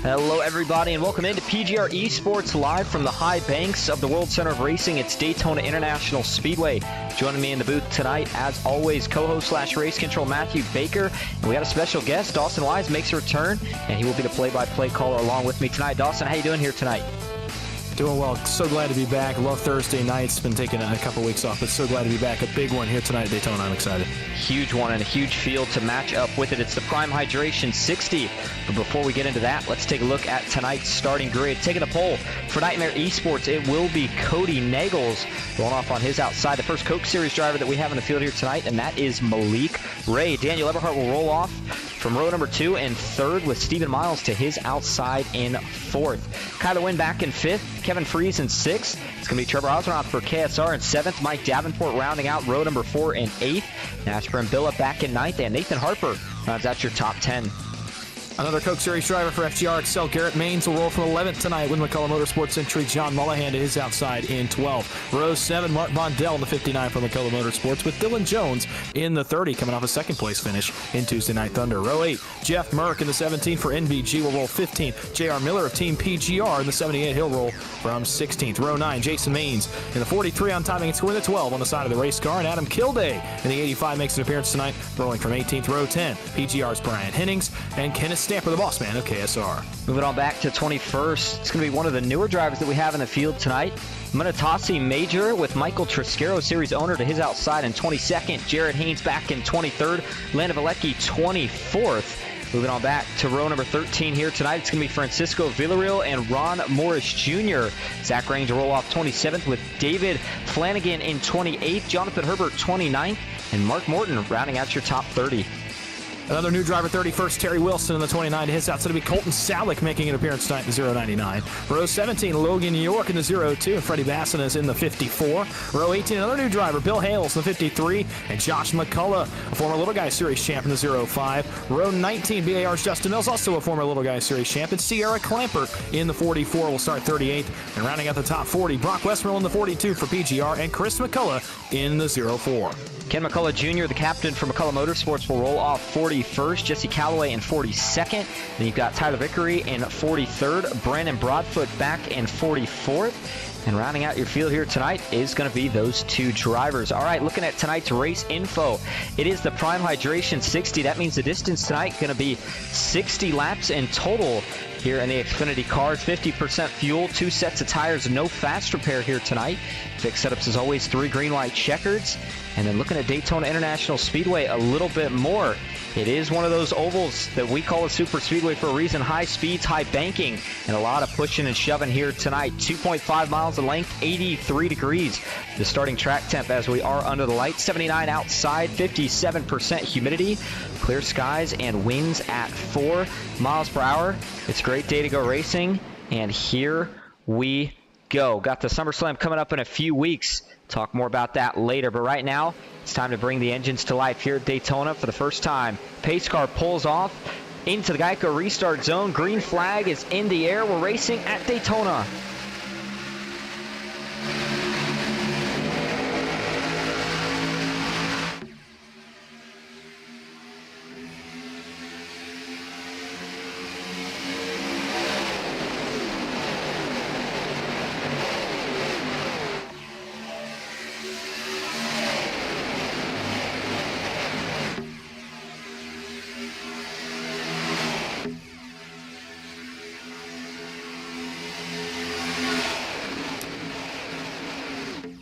Hello everybody and welcome into PGR eSports live from the high banks of the World Center of Racing. It's Daytona International Speedway. Joining me in the booth tonight, as always, co-host / race control Matthew Baker. And we got a special guest, Dawson Wise makes a return, and he will be the play-by-play caller along with me tonight. Dawson, how you doing here tonight? Doing well. So glad to be back. Love Thursday nights. Been taking a couple weeks off, but so glad to be back. A big one here tonight at Daytona. I'm excited. Huge one and a huge field to match up with it. It's the Prime Hydration 60. But before we get into that, let's take a look at tonight's starting grid. Taking the pole for Nightmare Esports, it will be Cody Nagels rolling off on his outside. The first Coke Series driver that we have in the field here tonight, and that is Malik Ray. Daniel Eberhardt will roll off from row number 2 and 3rd with Stephen Miles to his outside in 4th. Kyler Wynn back in 5th. Kevin Freeze in 6th. It's going to be Trevor Osroth for KSR in 7th. Mike Davenport rounding out row number 4 and 8th. Nash Brambilla back in 9th. And Nathan Harper rounds out your top 10. Another Coke Series driver for FGR Excel. Garrett Maines will roll from 11th tonight with McCullough Motorsports entry. John Mullahan to his outside in 12th. Row 7, Mark Bondell in the 59 for McCullough Motorsports with Dylan Jones in the 30 coming off a second place finish in Tuesday Night Thunder. Row 8, Jeff Merck in the 17 for NBG will roll 15th. JR Miller of Team PGR in the 78, he'll roll from 16th. Row 9, Jason Maines in the 43 on timing and scoring the 12 on the side of the race car. And Adam Kilday in the 85 makes an appearance tonight, rolling from 18th. Row 10, PGR's Brian Hennings and Kenneth Stamper, the boss man of KSR. Moving on back to 21st, it's going to be one of the newer drivers that we have in the field tonight. Munatasi Major with Michael Triscaro, series owner, to his outside in 22nd. Jared Haynes back in 23rd. Landon Valecki 24th. Moving on back to row number 13 here tonight, it's going to be Francisco Villarreal and Ron Morris Jr. Zach Range will roll off 27th with David Flanagan in 28th. Jonathan Herbert 29th. And Mark Morton rounding out your top 30. Another new driver, 31st, Terry Wilson in the 29 to his outside. It'll be Colton Salick making an appearance tonight in the 099. Row 17, Logan York in the 02, and Freddie Basson is in the 54. Row 18, another new driver, Bill Hales in the 53, and Josh McCullough, a former Little Guy Series champ in the 05. Row 19, BAR's Justin Mills, also a former Little Guy Series champ, and Sierra Clamper in the 44 will start 38th. And rounding out the top 40, Brock Westmerl in the 42 for PGR, and Chris McCullough in the 04. Ken McCullough Jr., the captain for McCullough Motorsports, will roll off 41st. Jesse Calloway in 42nd. Then you've got Tyler Vickery in 43rd. Brandon Broadfoot back in 44th. And rounding out your field here tonight is going to be those two drivers. All right, looking at tonight's race info. It is the Prime Hydration 60. That means the distance tonight going to be 60 laps in total here in the Xfinity cars. 50% fuel, 2 sets of tires, no fast repair here tonight. Fixed setups as always, 3 green, white checkers. And then looking at Daytona International Speedway a little bit more. It is one of those ovals that we call a super speedway for a reason. High speeds, high banking, and a lot of pushing and shoving here tonight. 2.5 miles in length, 83 degrees. The starting track temp as we are under the lights. 79 outside, 57% humidity. Clear skies and winds at 4 miles per hour. It's a great day to go racing, and here we go. Got the SummerSlam coming up in a few weeks. Talk more about that later, but right now it's time to bring the engines to life here at Daytona for the first time. Pace car pulls off into the Geico restart zone. Green flag is in the air. We're racing at Daytona.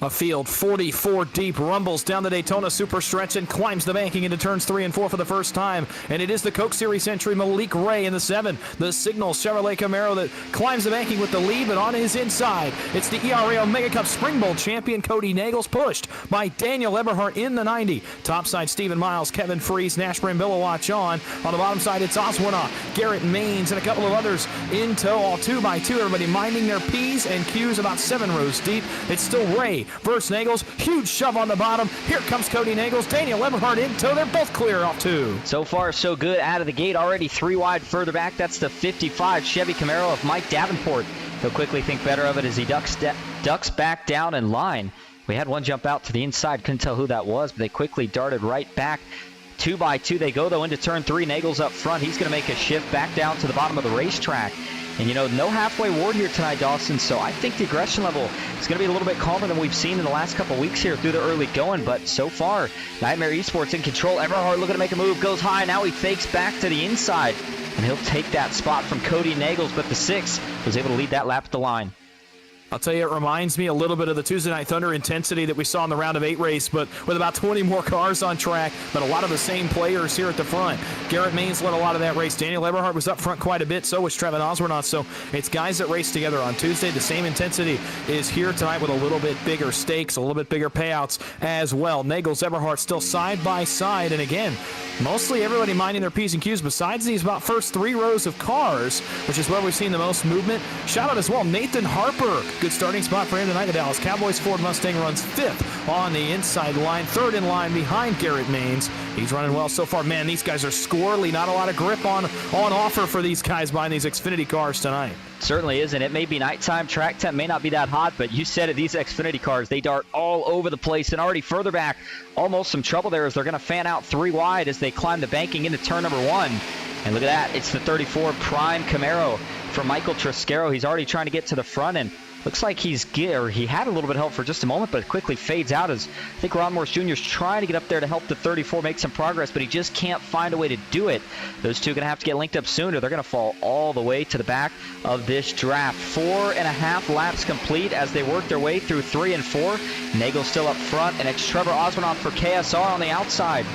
A field 44 deep rumbles down the Daytona super stretch and climbs the banking into turns 3 and 4 for the first time. And it is the Coke Series entry, Malik Ray in the 7. The Signal Chevrolet Camaro that climbs the banking with the lead, but on his inside, it's the ERA Omega Cup Spring Bowl champion Cody Nagels, pushed by Daniel Eberhardt in the 90. Topside, Stephen Miles, Kevin Freese, Nash Brambilla on. On the bottom side, it's Oswina, Garrett Maines, and a couple of others in tow, all 2 by 2. Everybody minding their P's and Q's about 7 rows deep. It's still Ray versus Nagels. Huge shove on the bottom. Here comes Cody Nagels. Daniel Eberhardt in tow. They're both clear off 2. So far, so good out of the gate. Already 3 wide further back. That's the 55 Chevy Camaro of Mike Davenport. He'll quickly think better of it as he ducks back down in line. We had one jump out to the inside. Couldn't tell who that was, but they quickly darted right back. 2 by 2 they go, though, into turn 3. Nagels up front. He's going to make a shift back down to the bottom of the racetrack. And, you know, no halfway ward here tonight, Dawson, so I think the aggression level is going to be a little bit calmer than we've seen in the last couple weeks here through the early going. But so far, Nightmare Esports in control. Eberhardt looking to make a move, goes high. Now he fakes back to the inside, and he'll take that spot from Cody Nagels. But the 6 was able to lead that lap at the line. I'll tell you, it reminds me a little bit of the Tuesday Night Thunder intensity that we saw in the round of 8 race, but with about 20 more cars on track, but a lot of the same players here at the front. Garrett Maines led a lot of that race. Daniel Eberhardt was up front quite a bit, so was Trevin Oswernauth. So it's guys that race together on Tuesday. The same intensity is here tonight with a little bit bigger stakes, a little bit bigger payouts as well. Nagels, Eberhardt still side by side, and again, mostly everybody minding their P's and Q's besides these about first 3 rows of cars, which is where we've seen the most movement. Shout out as well, Nathan Harper. Good starting spot for him tonight. The Dallas Cowboys Ford Mustang runs 5th on the inside line, 3rd in line behind Garrett Maines. He's running well so far. Man, these guys are squirrely. Not a lot of grip on offer for these guys buying these Xfinity cars tonight. Certainly isn't. It may be nighttime. Track temp may not be that hot, but you said it, these Xfinity cars, they dart all over the place. And already further back, almost some trouble there as they're going to fan out 3 wide as they climb the banking into turn number 1. And look at that. It's the 34 Prime Camaro for Michael Triscaro. He's already trying to get to the front, and looks like he had a little bit of help for just a moment, but it quickly fades out as I think Ron Morris Jr. is trying to get up there to help the 34 make some progress, but he just can't find a way to do it. Those two are going to have to get linked up soon, or they're going to fall all the way to the back of this draft. 4.5 laps complete as they work their way through 3 and 4. Nagel still up front, and it's Trevor Osmanoff for KSR on the outside.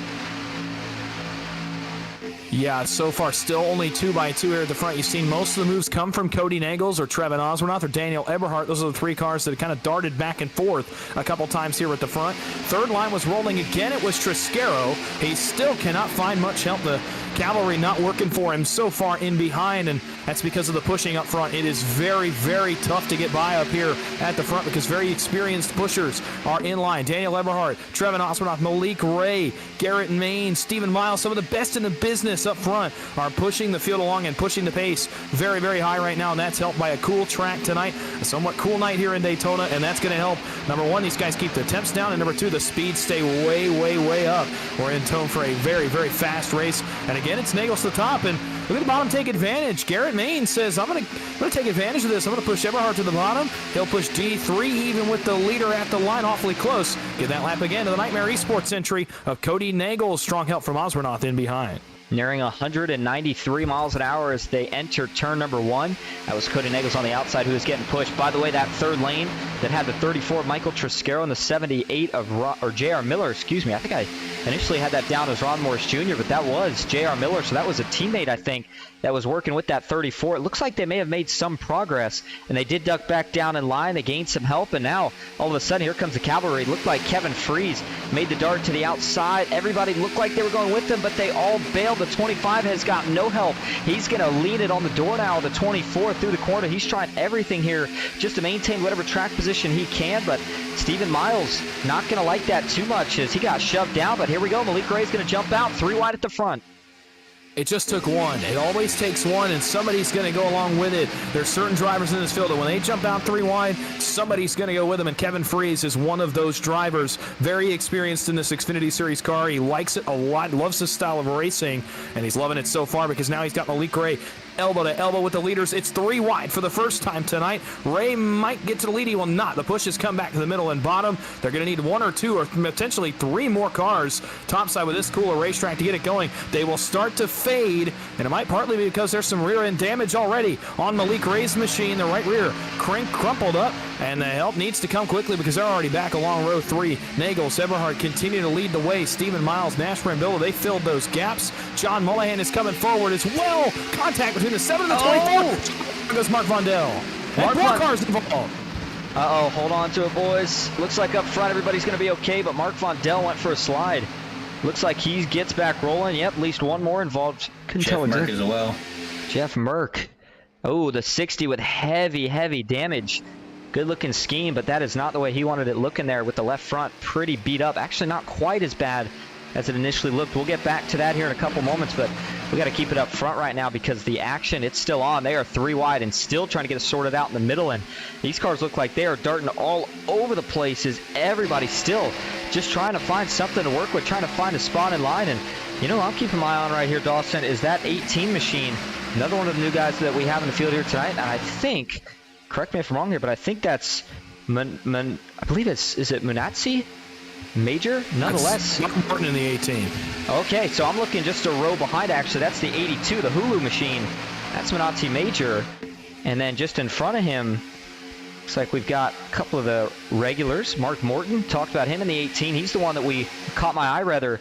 Yeah, so far still only 2 by 2 here at the front. You've seen most of the moves come from Cody Nagels or Trevin Oswernauth or Daniel Eberhardt. Those are the 3 cars that kind of darted back and forth a couple times here at the front. 3rd line was rolling again. It was Triscaro. He still cannot find much help. The cavalry not working for him so far in behind, and that's because of the pushing up front. It is very, very tough to get by up here at the front because very experienced pushers are in line. Daniel Eberhardt, Trevin Oswernauth, Malik Ray, Garrett Maines, Stephen Miles, some of the best in the business up front are pushing the field along and pushing the pace very, very high right now, and that's helped by a cool track tonight. A somewhat cool night here in Daytona, and that's going to help. Number 1, these guys keep the temps down, and number 2, the speeds stay way, way, way up. We're in tone for a very, very fast race, and again, it's Nagels to the top, and look at the bottom take advantage. Garrett Maines says, I'm going to take advantage of this. I'm going to push Eberhardt to the bottom. He'll push D3 even with the leader at the line awfully close. Get that lap again to the Nightmare Esports entry of Cody Nagels. Strong help from Oswernauth in behind. Nearing 193 miles an hour as they enter turn number 1. That was Cody Nagels on the outside who was getting pushed. By the way, that 3rd lane that had the 34 Michael Triscaro and the 78 of J.R. Miller, excuse me. I think I initially had that down as Ron Morris Jr., but that was J.R. Miller, so that was a teammate, I think, that was working with that 34. It looks like they may have made some progress, and they did duck back down in line. They gained some help, and now all of a sudden here comes the cavalry. It looked like Kevin Freese made the dart to the outside. Everybody looked like they were going with them, but they all bailed. The 25 has got no help. He's going to lean it on the door now. The 24 through the corner. He's trying everything here just to maintain whatever track position he can, but Stephen Miles not going to like that too much as he got shoved down. But here we go. Malik Ray's going to jump out 3 wide at the front. It just took one. It always takes one, and somebody's going to go along with it. There's certain drivers in this field that when they jump out 3 wide, somebody's going to go with them, and Kevin Freese is one of those drivers. Very experienced in this Xfinity Series car. He likes it a lot, loves this style of racing, and he's loving it so far because now he's got Malik Ray elbow to elbow with the leaders. It's 3 wide for the first time tonight. Ray might get to the lead. He will not. The pushes come back to the middle and bottom. They're going to need 1 or 2 or potentially 3 more cars topside with this cooler racetrack to get it going. They will start to fade, and it might partly be because there's some rear end damage already on Malik Ray's machine. The right rear crumpled up. And the help needs to come quickly because they're already back along row 3. Nagel, Eberhardt continue to lead the way. Stephen Miles, Nash Brambilla, they filled those gaps. John Mullahan is coming forward as well. Contact between the 7 and the 24. There goes Mark Vondell. And 4 cars involved. Uh-oh, hold on to it, boys. Looks like up front everybody's going to be okay, but Mark Vondell went for a slide. Looks like he gets back rolling. Yep, at least one more involved. Jeff Merck as well. Jeff Merck. Oh, the 60 with heavy damage. Good-looking scheme, but that is not the way he wanted it looking there with the left front pretty beat up. Actually, not quite as bad as it initially looked. We'll get back to that here in a couple moments, but we got to keep it up front right now because the action, it's still on. They are 3 wide and still trying to get it sorted out in the middle, and these cars look like they are darting all over the place as everybody's still just trying to find something to work with, trying to find a spot in line. And you know, I'm keeping my eye on right here, Dawson, is that 18 machine, another one of the new guys that we have in the field here tonight. And I think, correct me if I'm wrong here, but I think that's, I believe is it Munatsi? Major? Nonetheless. Not important in the 18. Okay, so I'm looking just a row behind, actually. That's the 82, the Hulu machine. That's Munatsi Major. And then just in front of him, looks like we've got a couple of the regulars. Mark Morton, talked about him in the 18. He's the one that we caught my eye, rather,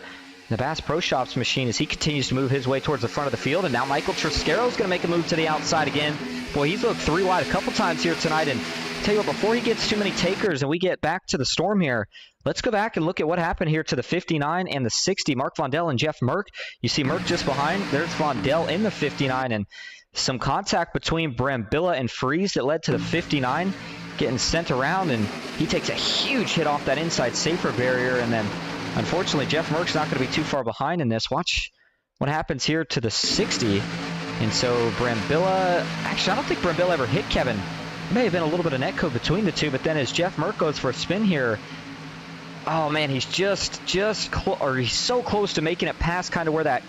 the Bass Pro Shops machine as he continues to move his way towards the front of the field. And now Michael Triscaro is going to make a move to the outside again. Boy, he's looked 3 wide a couple times here tonight. And I'll tell you what, before he gets too many takers and we get back to the storm here, let's go back and look at what happened here to the 59 and the 60. Mark Vondell and Jeff Merck. You see Merck just behind. There's Vondell in the 59. And some contact between Brambilla and Freeze that led to the 59 getting sent around. And he takes a huge hit off that inside safer barrier. And then unfortunately, Jeff Merck's not going to be too far behind in this. Watch what happens here to the 60. And so Brambilla, actually, I don't think Brambilla ever hit Kevin. There may have been a little bit of netcode between the two, but then as Jeff Merck goes for a spin here, oh man, he's he's so close to making it past kind of where that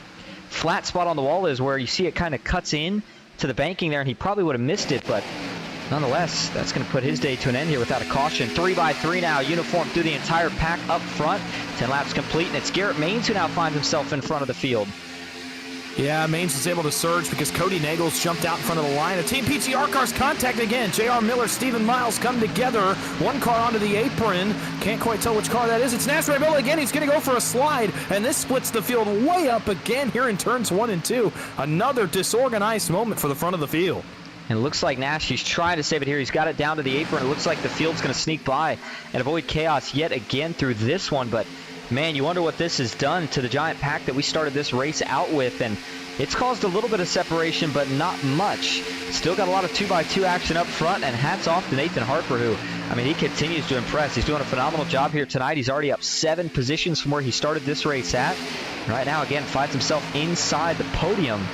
flat spot on the wall is, where you see it kind of cuts in to the banking there, and he probably would have missed it, but nonetheless, that's going to put his day to an end here without a caution. 3x3 now, uniform through the entire pack up front. 10 laps complete, and it's Garrett Maines who now finds himself in front of the field. Yeah, Maines was able to surge because Cody Nagels jumped out in front of the line. A Team PGR car's contact again. J.R. Miller, Stephen Miles come together. One car onto the apron. Can't quite tell which car that is. It's Nash Brambilla again. He's going to go for a slide, and this splits the field way up again here in turns 1 and 2. Another disorganized moment for the front of the field. And it looks like Nash, he's trying to save it here. He's got it down to the apron. It looks like the field's going to sneak by and avoid chaos yet again through this one. But, man, you wonder what this has done to the giant pack that we started this race out with. And it's caused a little bit of separation, but not much. Still got a lot of 2x2 action up front, and hats off to Nathan Harper, who, I mean, he continues to impress. He's doing a phenomenal job here tonight. He's already up 7 positions from where he started this race at. Right now, again, finds himself inside the podium.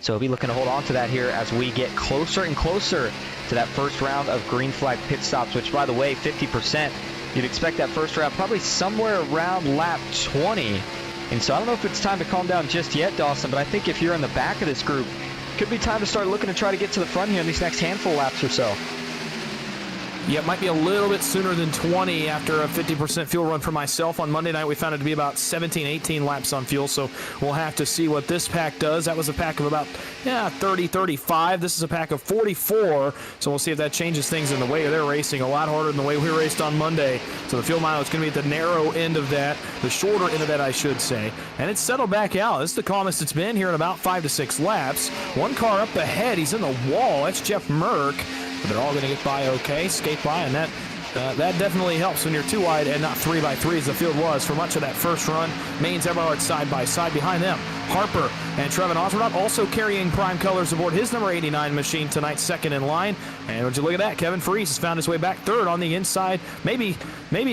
So he'll be looking to hold on to that here as we get closer and closer to that first round of green flag pit stops, which, by the way, 50%. You'd expect that first round probably somewhere around lap 20. And so I don't know if it's time to calm down just yet, Dawson, but I think if you're in the back of this group, it could be time to start looking to try to get to the front here in these next handful of laps or so. Yeah, it might be a little bit sooner than 20 after a 50% fuel run for myself. On Monday night, we found it to be about 17, 18 laps on fuel, so we'll have to see what this pack does. That was a pack of about 30, 35. This is a pack of 44, so we'll see if that changes things in the way they're racing. A lot harder than the way we raced on Monday, so the fuel mileage is going to be at the narrow end of that, the shorter end of that, I should say. And it's settled back out. This is the calmest it's been here in about 5 to 6 laps. One car up ahead. He's in the wall. That's Jeff Merck. But they're all going to get by okay, skate by, and that definitely helps when you're 2 wide and not 3x3 as the field was for much of that first run. Maines, Eberhardt side by side behind them. Harper and Trevin Osborne also carrying prime colors aboard his number 89 machine tonight, second in line. And would you look at that? Kevin Freese has found his way back third on the inside, maybe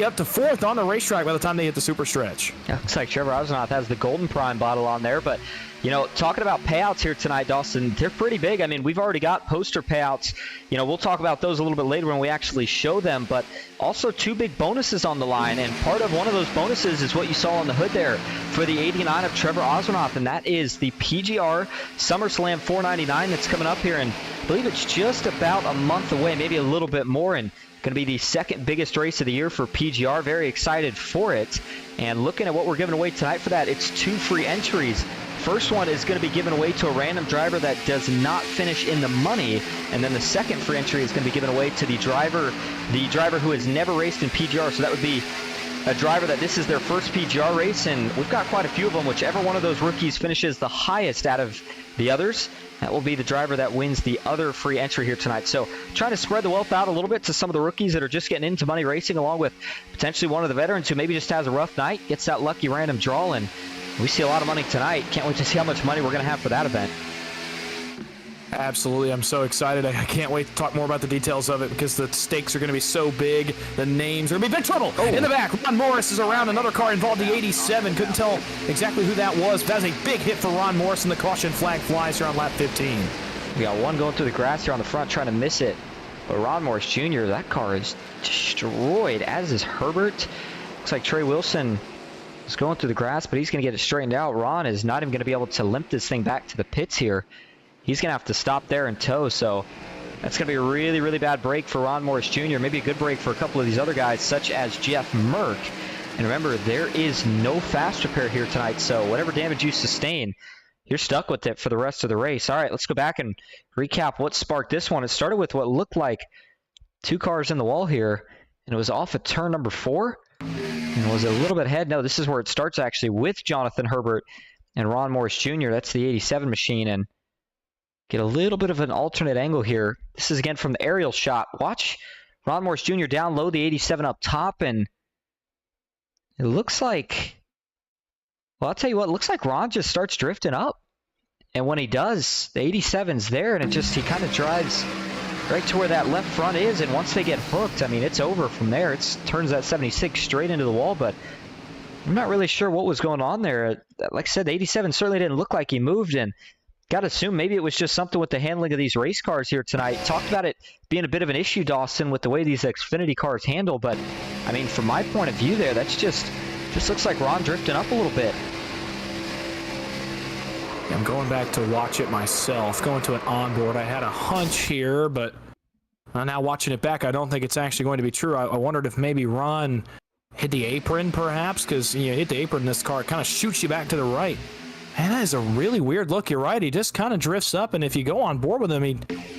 up to fourth on the racetrack by the time they hit the super stretch. Yeah, looks like Trevor Osborne has the golden prime bottle on there, but you know, talking about payouts here tonight, Dawson, they're pretty big. I mean, we've already got poster payouts. You know, we'll talk about those a little bit later when we actually show them, but also 2 big bonuses on the line, and part of one of those bonuses is what you saw on the hood there for the 89 of Trevor Osborne, and that is the PGR SummerSlam 499 that's coming up here, and I believe it's just about a month away, maybe a little bit more. And Going to be the second biggest race of the year for PGR. Very excited for it. And looking at what we're giving away tonight for that, it's 2 free entries. First one is going to be given away to a random driver that does not finish in the money. And then the second free entry is going to be given away to the driver who has never raced in PGR. So that would be a driver that this is their first PGR race, and we've got quite a few of them. Whichever one of those rookies finishes the highest out of the others, that will be the driver that wins the other free entry here tonight. So trying to spread the wealth out a little bit to some of the rookies that are just getting into money racing, along with potentially one of the veterans who maybe just has a rough night, gets that lucky random draw, and we see a lot of money tonight. Can't wait to see how much money we're going to have for that event. Absolutely. I'm so excited. I can't wait to talk more about the details of it because the stakes are going to be so big. The names are going to be big trouble. In the back, Ron Morris is around. Another car involved, the 87. Couldn't tell exactly who that was. That's a big hit for Ron Morris, and the caution flag flies here on lap 15. We got one going through the grass here on the front, trying to miss it. But Ron Morris Jr., that car is destroyed, as is Herbert. Looks like Trey Wilson is going through the grass, but he's going to get it straightened out. Ron is not even going to be able to limp this thing back to the pits here. He's going to have to stop there and tow, so that's going to be a really, really bad break for Ron Morris Jr. Maybe a good break for a couple of these other guys, such as Jeff Merck. And remember, there is no fast repair here tonight, so whatever damage you sustain, you're stuck with it for the rest of the race. All right, let's go back and recap what sparked this one. It started with what looked like 2 cars in the wall here, and it was off at turn number 4. And was it a little bit ahead? No, this is where it starts actually with Jonathan Herbert and Ron Morris Jr. That's the 87 machine, and get a little bit of an alternate angle here. This is again from the aerial shot. Watch Ron Morris Jr. down low, the 87 up top, and it looks like, well, I'll tell you what, it looks like Ron just starts drifting up. And when he does, the 87's there, and he kind of drives right to where that left front is, and once they get hooked, I mean, it's over from there. It turns that 76 straight into the wall, but I'm not really sure what was going on there. Like I said, the 87 certainly didn't look like he moved, and got to assume maybe it was just something with the handling of these race cars here tonight. Talked about it being a bit of an issue, Dawson, with the way these Xfinity cars handle. But, I mean, from my point of view there, that's just looks like Ron drifting up a little bit. I'm going back to watch it myself, going to an onboard. I had a hunch here, but now watching it back, I don't think it's actually going to be true. I wondered if maybe Ron hit the apron, perhaps, because you hit the apron in this car, it kind of shoots you back to the right. Man, that is a really weird look. You're right. He just kind of drifts up, and if you go on board with him, he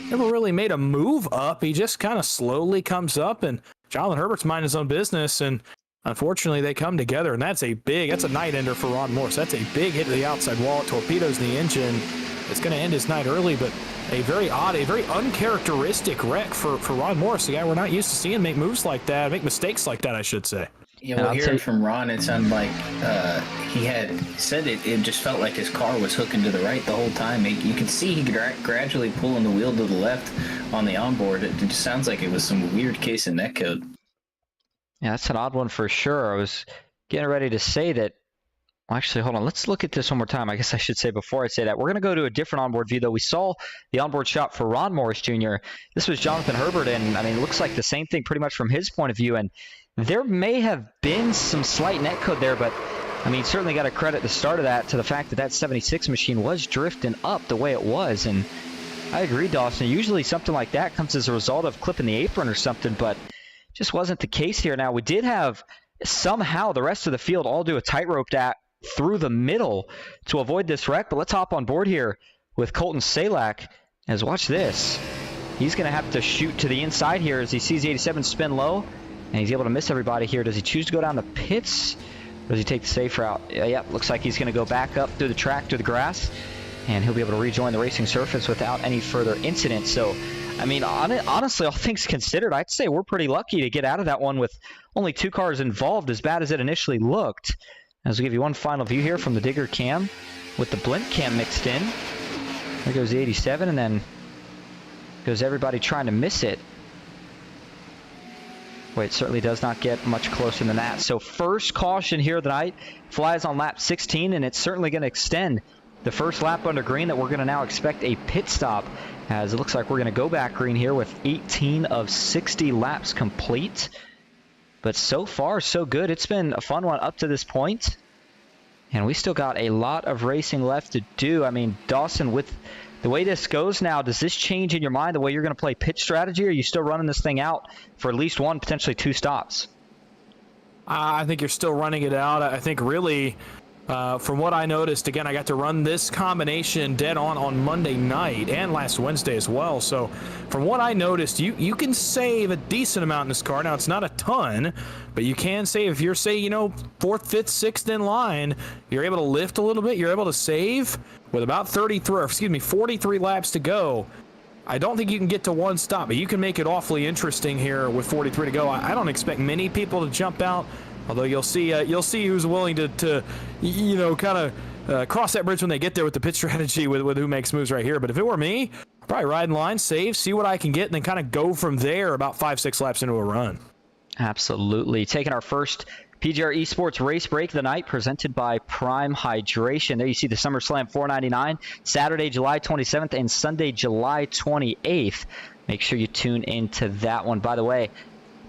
never really made a move up. He just kind of slowly comes up, and Jonathan Herbert's minding his own business, and unfortunately, they come together, and that's a night ender for Ron Morris. That's a big hit to the outside wall. It torpedoes the engine. It's going to end his night early, but a very odd, a very uncharacteristic wreck for Ron Morris, a guy we're not used to seeing make moves like that, make mistakes like that, I should say. Yeah, well, hearing from Ron, it sounded like he had said it just felt like his car was hooking to the right the whole time. You could see he gradually pulling the wheel to the left on the onboard. It just sounds like it was some weird case of netcode. Yeah, that's an odd one for sure. I was getting ready to say that. Well, actually, hold on. Let's look at this one more time. I guess I should say before I say that. We're going to go to a different onboard view, though. We saw the onboard shot for Ron Morris Jr. This was Jonathan Herbert, and, I mean, it looks like the same thing pretty much from his point of view. And there may have been some slight netcode there, but, I mean, certainly got to credit the start of that to the fact that that 76 machine was drifting up the way it was. And I agree, Dawson. Usually something like that comes as a result of clipping the apron or something, but just wasn't the case here. Now, we did have somehow the rest of the field all do a tightrope that through the middle to avoid this wreck, but let's hop on board here with Colton Salak. As watch this. He's going to have to shoot to the inside here as he sees the 87 spin low, and he's able to miss everybody here. Does he choose to go down the pits, or does he take the safe route? Yeah, looks like he's going to go back up through the track, through the grass, and he'll be able to rejoin the racing surface without any further incident. So, I mean, honestly, all things considered, I'd say we're pretty lucky to get out of that one with only 2 cars involved, as bad as it initially looked. As we give you one final view here from the Digger cam with the blimp cam mixed in. There goes the 87, and then goes everybody trying to miss it. Wait, it certainly does not get much closer than that. So first caution here tonight flies on lap 16, and it's certainly going to extend the first lap under green that we're going to now expect a pit stop, as it looks like we're going to go back green here with 18 of 60 laps complete. But so far, so good. It's been a fun one up to this point. And we still got a lot of racing left to do. I mean, Dawson, with The way this goes now, does this change in your mind the way you're going to play pit strategy, or are you still running this thing out for at least one, potentially two stops? I think you're still running it out. I think really, from what I noticed, again, I got to run this combination dead on Monday night and last Wednesday as well. So from what I noticed, you can save a decent amount in this car. Now, it's not a ton, but you can save. If you're, say, 4th, 5th, 6th in line, you're able to lift a little bit. You're able to save with about 43 laps to go. I don't think you can get to one stop, but you can make it awfully interesting here with 43 to go. I don't expect many people to jump out, although you'll see who's willing to kind of cross that bridge when they get there with the pit strategy with who makes moves right here. But if it were me, I'd probably ride in line, save, see what I can get, and then kind of go from there about 5-6 laps into a run. Absolutely. Taking our first PGR eSports race break of the night, presented by Prime Hydration. There you see the SummerSlam 499, Saturday, July 27th, and Sunday, July 28th. Make sure you tune into that one. By the way,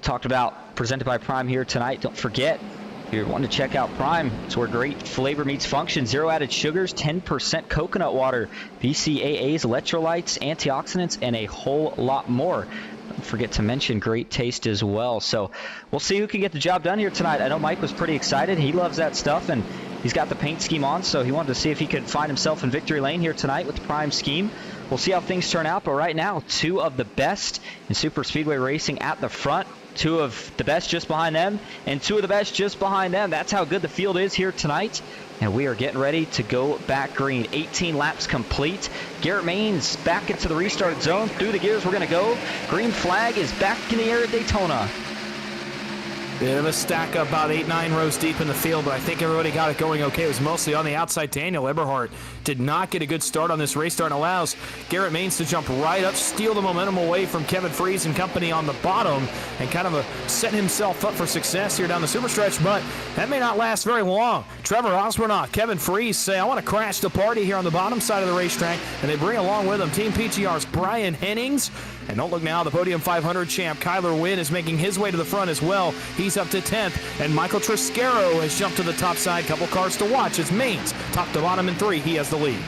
talked about presented by Prime here tonight. Don't forget, if you're wanting to check out Prime, it's where great flavor meets function. Zero added sugars, 10% coconut water, BCAAs, electrolytes, antioxidants, and a whole lot more. Don't forget to mention great taste as well. So we'll see who can get the job done here tonight. I know Mike was pretty excited. He loves that stuff, and he's got the paint scheme on, so he wanted to see if he could find himself in victory lane here tonight with the Prime scheme. We'll see how things turn out, but right now, two of the best in super speedway racing at the front, two of the best just behind them, and two of the best just behind them. That's how good the field is here tonight. And we are getting ready to go back green. 18 laps complete. Garrett Maines back into the restart zone. Through the gears we're going to go. Green flag is back in the air at Daytona. Bit of a stack up about 8-9 rows deep in the field, but I think everybody got it going okay. It was mostly on the outside. Daniel Eberhardt did not get a good start on this race start and allows Garrett Maines to jump right up, steal the momentum away from Kevin Freese and company on the bottom, and kind of set himself up for success here down the super stretch, but that may not last very long. Trevor Osbornoff, Kevin Freese say, I want to crash the party here on the bottom side of the racetrack, and they bring along with them Team PGR's Brian Hennings. And don't look now, the Podium 500 champ Kyler Wynn is making his way to the front as well. He's up to 10th, and Michael Triscaro has jumped to the top side. Couple cars to watch as Maines, top to bottom in 3, he has the lead.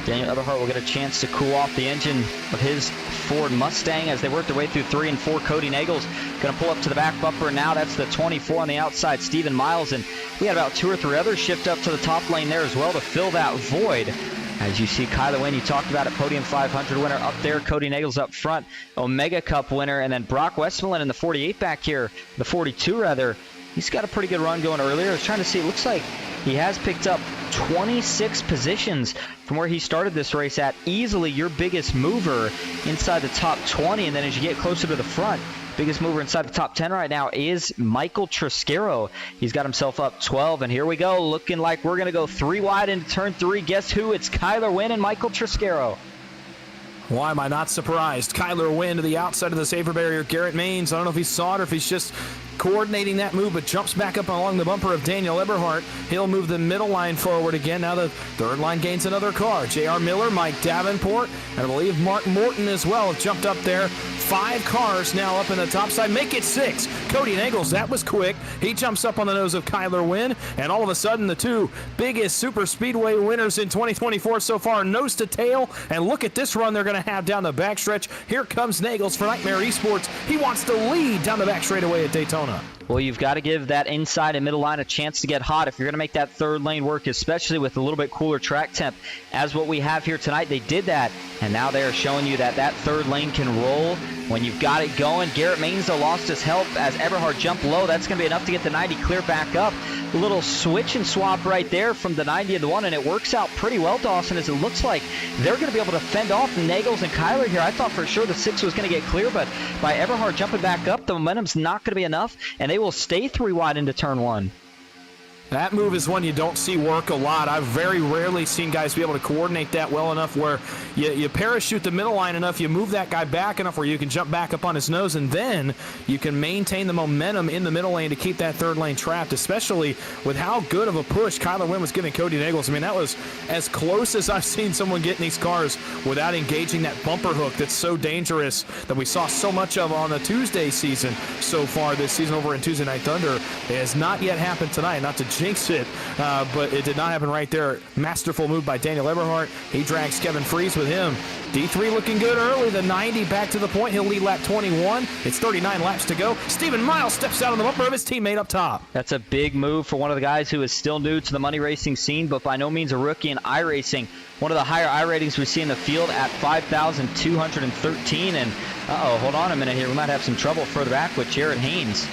Daniel Eberhardt will get a chance to cool off the engine of his Ford Mustang as they work their way through 3 and 4. Cody Nagels going to pull up to the back bumper now. That's the 24 on the outside, Stephen Miles. And we had about 2 or 3 others shift up to the top lane there as well to fill that void. As you see, Kyler Wynn, you talked about it, Podium 500 winner up there. Cody Nagels up front, Omega Cup winner. And then Brock Westmoreland in the 48 back here, the 42 rather. He's got a pretty good run going earlier. I was trying to see, it looks like he has picked up 26 positions from where he started this race at. Easily your biggest mover inside the top 20. And then as you get closer to the front, biggest mover inside the top 10 right now is Michael Triscaro. He's got himself up 12, and here we go, looking like we're going to go 3 wide into turn 3. Guess who? It's Kyler Wynn and Michael Triscaro. Why am I not surprised? Kyler Wynn to the outside of the safer barrier. Garrett Maines, I don't know if he saw it or if he's just coordinating that move, but jumps back up along the bumper of Daniel Eberhardt. He'll move the middle line forward again. Now the third line gains another car. J.R. Miller, Mike Davenport, and I believe Mark Morton as well have jumped up there. 5 cars now up in the top side. Make it 6. Cody Nagels, that was quick. He jumps up on the nose of Kyler Wynn, and all of a sudden the 2 biggest super speedway winners in 2024 so far, nose to tail. And look at this run they're going to have down the backstretch. Here comes Nagels for Nightmare Esports. He wants to lead down the back straightaway at Daytona. Well, you've got to give that inside and middle line a chance to get hot if you're going to make that third lane work, especially with a little bit cooler track temp as what we have here tonight. They did that, and now they're showing you that that third lane can roll when you've got it going. Garrett Maines, though, lost his help as Eberhardt jumped low. That's going to be enough to get the 90 clear back up. A little switch and swap right there from the 90 to the 1, and it works out pretty well, Dawson, as it looks like they're going to be able to fend off Nagels and Kyler here. I thought for sure the 6 was going to get clear, but by Eberhardt jumping back up, the momentum's not going to be enough, and they will stay 3 wide into turn 1. That move is one you don't see work a lot. I've very rarely seen guys be able to coordinate that well enough where you parachute the middle line enough, you move that guy back enough where you can jump back up on his nose, and then you can maintain the momentum in the middle lane to keep that third lane trapped, especially with how good of a push Kyler Wynn was giving Cody Nagels. I mean, that was as close as I've seen someone get in these cars without engaging that bumper hook that's so dangerous that we saw so much of on the Tuesday season so far this season over in Tuesday Night Thunder. It has not yet happened tonight, not to jinx it, but it did not happen right there. Masterful move by Daniel Eberhardt. He drags Kevin Fries with him. D3 looking good early. The 90 back to the point. He'll lead lap 21. It's 39 laps to go. Stephen Miles steps out on the bumper of his teammate up top. That's a big move for one of the guys who is still new to the money racing scene, but by no means a rookie in iRacing. One of the higher I ratings we see in the field at 5,213. And hold on a minute here. We might have some trouble further back with Jared Haynes.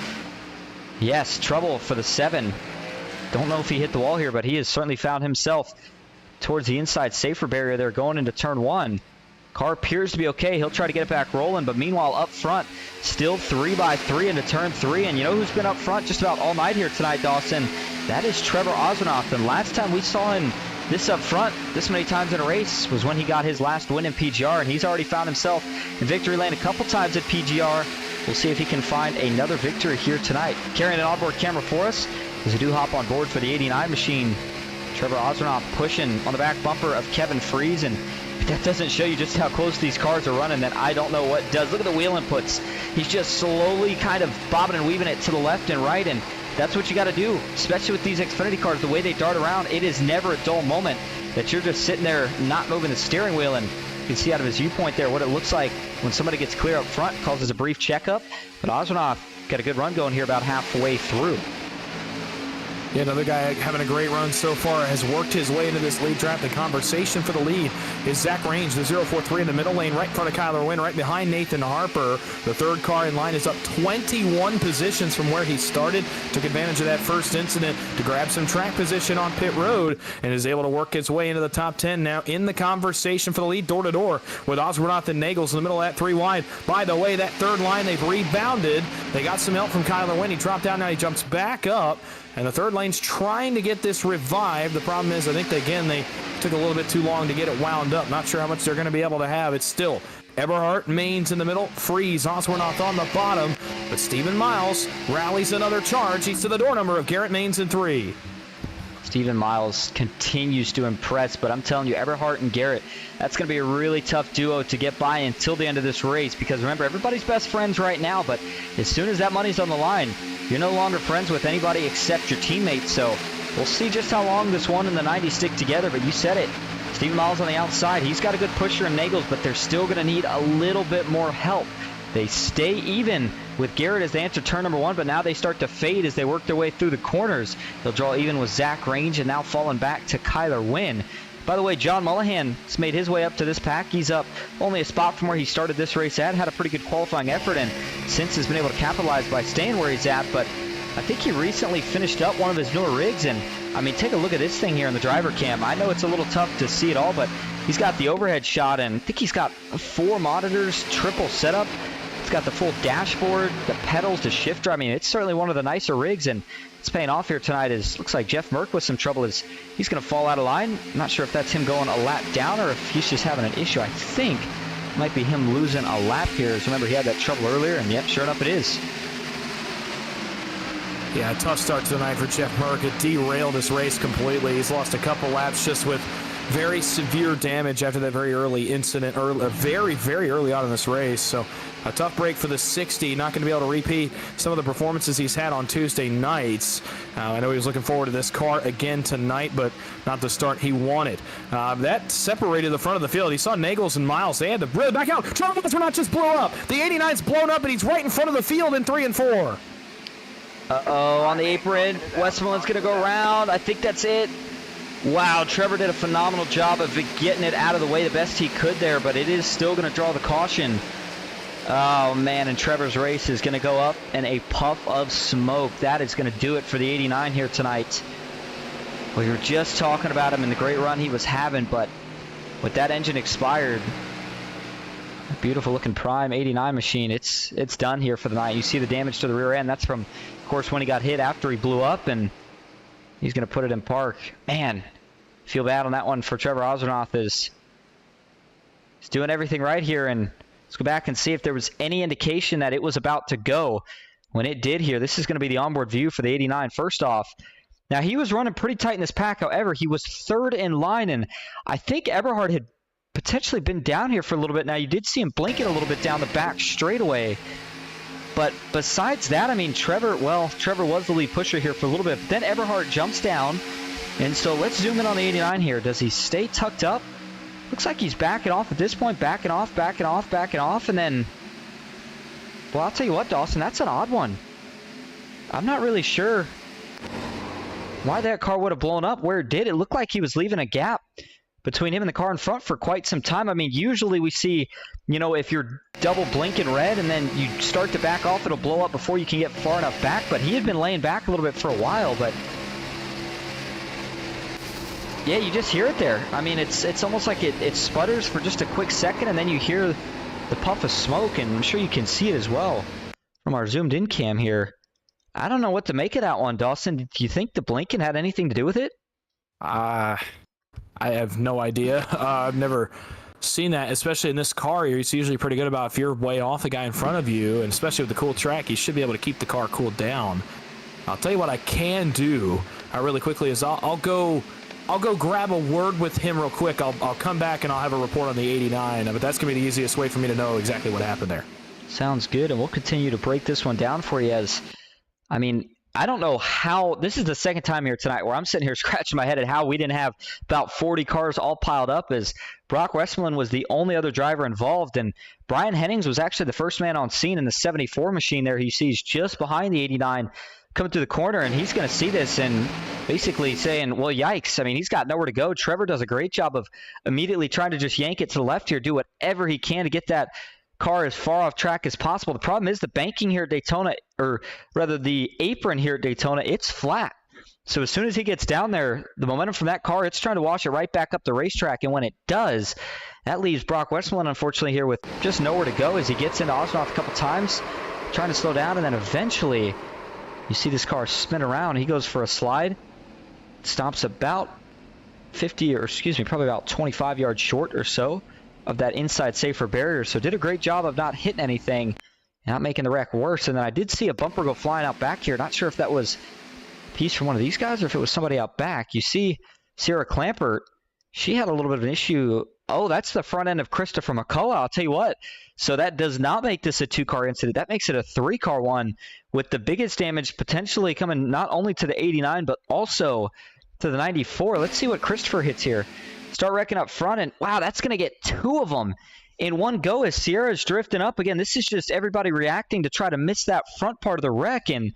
Yes, trouble for the 7. Don't know if he hit the wall here, but he has certainly found himself towards the inside safer barrier there going into turn 1. Car appears to be okay. He'll try to get it back rolling, but meanwhile up front, still 3x3 into turn 3. And you know who's been up front just about all night here tonight, Dawson? That is Trevor Ozrenoff. And last time we saw him this up front, this many times in a race, was when he got his last win in PGR. And he's already found himself in victory lane a couple times at PGR. We'll see if he can find another victory here tonight. Carrying an onboard camera for us as we do hop on board for the 89 machine. Trevor Ozrenoff pushing on the back bumper of Kevin Fries, and if that doesn't show you just how close these cars are running, then I don't know what does. Look at the wheel inputs. He's just slowly kind of bobbing and weaving it to the left and right, and that's what you got to do, especially with these Xfinity cars, the way they dart around. It is never a dull moment that you're just sitting there not moving the steering wheel, and you can see out of his viewpoint there what it looks like when somebody gets clear up front, causes a brief checkup. But Ozrenoff got a good run going here about halfway through. Yeah, another guy having a great run so far has worked his way into this lead trap. The conversation for the lead is Zach Range, the 043 in the middle lane, right in front of Kyler Wynn, right behind Nathan Harper. The third car in line is up 21 positions from where he started. Took advantage of that first incident to grab some track position on pit road and is able to work his way into the top 10 now in the conversation for the lead door to door with Ozrenoff and Nagels in the middle of that 3 wide. By the way, that third line, they've rebounded. They got some help from Kyler Wynn. He dropped down, now he jumps back up. And the third lane's trying to get this revived. The problem is, I think, they took a little bit too long to get it wound up. Not sure how much they're going to be able to have. It's still Eberhardt, Maines in the middle, Fries, Ozrenoff on the bottom. But Stephen Miles rallies another charge. He's to the door number of Garrett Maines in 3. Stephen Miles continues to impress, but I'm telling you, Eberhardt and Garrett, that's going to be a really tough duo to get by until the end of this race, because remember, everybody's best friends right now, but as soon as that money's on the line, you're no longer friends with anybody except your teammates. So we'll see just how long this 1 and the 90 stick together, but you said it. Stephen Miles on the outside, he's got a good pusher in Nagels, but they're still going to need a little bit more help. They stay even with Garrett as they enter turn number 1, but now they start to fade as they work their way through the corners. They'll draw even with Zach Range and now falling back to Kyler Wynn. By the way, John Mullahan has made his way up to this pack. He's up only a spot from where he started this race at, had a pretty good qualifying effort, and since has been able to capitalize by staying where he's at. But I think he recently finished up one of his newer rigs, and I mean, take a look at this thing here in the driver cam. I know it's a little tough to see it all, but he's got the overhead shot, and I think he's got 4 monitors, triple setup. It's got the full dashboard, the pedals, the shifter. I mean, it's certainly one of the nicer rigs, and it's paying off here tonight. Looks like Jeff Merck with some trouble as he's going to fall out of line. I'm not sure if that's him going a lap down or if he's just having an issue. I think it might be him losing a lap here. As remember, he had that trouble earlier, and yep, sure enough it is. Yeah, a tough start to the night for Jeff Merck. It derailed his race completely. He's lost a couple laps just with very severe damage after that very early incident, very, very early on in this race. So a tough break for the 60. Not going to be able to repeat some of the performances he's had on Tuesday nights. I know he was looking forward to this car again tonight, but not the start he wanted. That separated the front of the field. He saw Nagels and Miles. They had to really back out. Charles not just blow up. The 89's blown up, and he's right in front of the field in 3 and 4. Uh-oh, on the apron. Westmoreland's going to go around. I think that's it. Wow, Trevor did a phenomenal job of getting it out of the way the best he could there, but it is still going to draw the caution. Oh, man, and Trevor's race is going to go up in a puff of smoke. That is going to do it for the 89 here tonight. We were just talking about him and the great run he was having, but with that engine expired, beautiful looking prime 89 machine, it's done here for the night. You see the damage to the rear end. That's from, of course, when he got hit after he blew up, and he's going to put it in park. Man, feel bad on that one for Trevor Ozrenoff. He's doing everything right here, and let's go back and see if there was any indication that it was about to go. When it did here, this is going to be the onboard view for the 89. First off, now he was running pretty tight in this pack. However, he was 3rd in line, and I think Eberhardt had potentially been down here for a little bit. Now, you did see him blinking a little bit down the back straightaway. But besides that, I mean, Trevor was the lead pusher here for a little bit. But then Everhart jumps down. And so let's zoom in on the 89 here. Does he stay tucked up? Looks like he's backing off at this point. Backing off. And then, well, I'll tell you what, Dawson, that's an odd one. I'm not really sure why that car would have blown up where it did. It looked like he was leaving a gap between him and the car in front for quite some time. I mean, usually we see, you know, if you're double blinking red and then you start to back off, it'll blow up before you can get far enough back. But he had been laying back a little bit for a while. But yeah, you just hear it there. I mean, it's almost like it sputters for just a quick second, and then you hear the puff of smoke, and I'm sure you can see it as well from our zoomed-in cam here. I don't know what to make of that one, Dawson. Do you think the blinking had anything to do with it? I have no idea. I've never seen that, especially in this car. It's usually pretty good about if you're way off the guy in front of you, and especially with the cool track, you should be able to keep the car cooled down. I'll tell you what I can do really quickly is I'll go grab a word with him real quick. I'll come back and I'll have a report on the 89, but that's going to be the easiest way for me to know exactly what happened there. Sounds good, and we'll continue to break this one down for you as, I mean, I don't know how, this is the second time here tonight where I'm sitting here scratching my head at how we didn't have about 40 cars all piled up, as Brock Westmoreland was the only other driver involved, and Brian Hennings was actually the first man on scene in the 74 machine there. He sees just behind the 89 coming through the corner, and he's going to see this and basically saying, well, yikes. I mean, he's got nowhere to go. Trevor does a great job of immediately trying to just yank it to the left here, do whatever he can to get that car as far off track as possible. The problem is the banking here at Daytona, or rather the apron here at Daytona, it's flat. So as soon as he gets down there, the momentum from that car, it's trying to wash it right back up the racetrack. And when it does, that leaves Brock Westmoreland, unfortunately, here with just nowhere to go as he gets into Osmoth a couple times, trying to slow down, and then eventually you see this car spin around. He goes for a slide, stops about 50, or excuse me, probably about 25 yards short or so of that inside safer barrier. So did a great job of not hitting anything and not making the wreck worse. And then I did see a bumper go flying out back here. Not sure if that was a piece from one of these guys or if it was somebody out back. You see Sierra Clampert, she had a little bit of an issue. Oh, that's the front end of Christopher McCullough. I'll tell you what. So that does not make this a two-car incident. That makes it a three-car one, with the biggest damage potentially coming not only to the 89, but also to the 94. Let's see what Christopher hits here. Start wrecking up front, and wow, that's going to get two of them in one go as Sierra's drifting up. Again, this is just everybody reacting to try to miss that front part of the wreck, and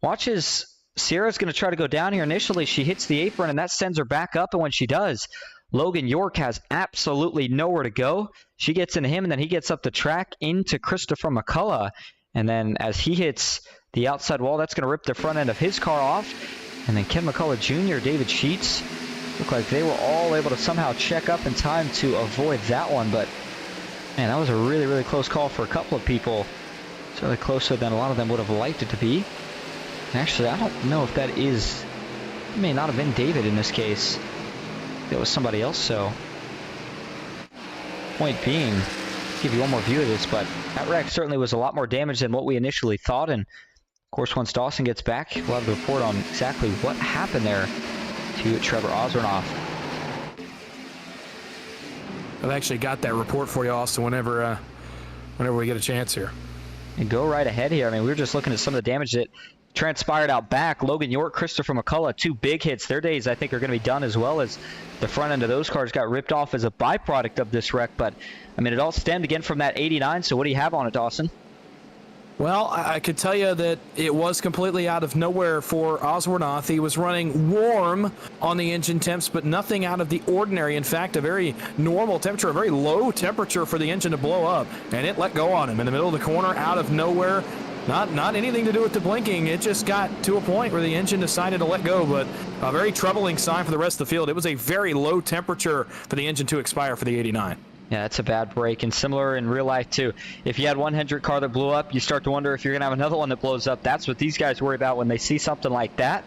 watch as Sierra's going to try to go down here. Initially, she hits the apron, and that sends her back up, and when she does, Logan York has absolutely nowhere to go. She gets into him, and then he gets up the track into Christopher McCullough. And then as he hits the outside wall, that's going to rip the front end of his car off. And then Ken McCullough Jr., David Sheets, look like they were all able to somehow check up in time to avoid that one. But, man, that was a really, really close call for a couple of people. Certainly closer than a lot of them would have liked it to be. And actually, I don't know if that is, it may not have been David in this case. It was somebody else, so point being, give you one more view of this, but that wreck certainly was a lot more damage than what we initially thought. And of course, once Dawson gets back, we'll have the report on exactly what happened there to Trevor Ozernoff. I've actually got that report for you, Austin, whenever we get a chance here. And go right ahead here. I mean, we were just looking at some of the damage that transpired out back. Logan York, Christopher McCullough, two big hits. Their days, I think, are going to be done, as well as the front end of those cars got ripped off as a byproduct of this wreck. But, I mean, it all stemmed again from that 89. So what do you have on it, Dawson? Well, I could tell you that it was completely out of nowhere for Ozernoff. He was running warm on the engine temps, but nothing out of the ordinary. In fact, a very normal temperature, a very low temperature for the engine to blow up. And it let go on him in the middle of the corner, out of nowhere. Not anything to do with the blinking. It just got to a point where the engine decided to let go, but a very troubling sign for the rest of the field. It was a very low temperature for the engine to expire for the 89. Yeah, that's a bad break, and similar in real life too. If you had one Hendrick car that blew up, you start to wonder if you're going to have another one that blows up. That's what these guys worry about when they see something like that.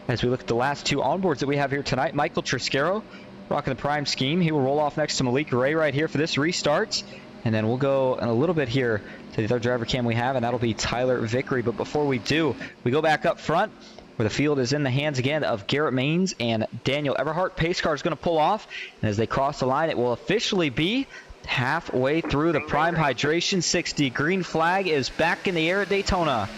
As we look at the last two onboards that we have here tonight, Michael Triscaro rocking the prime scheme. He will roll off next to Malik Ray right here for this restart. And then we'll go in a little bit here to the other driver cam we have, and that'll be Tyler Vickery. But before we do, we go back up front where the field is in the hands again of Garrett Maines and Daniel Everhart. Pace car is going to pull off, and as they cross the line, it will officially be Halfway through the prime hydration 60. Green flag is back in the air at Daytona.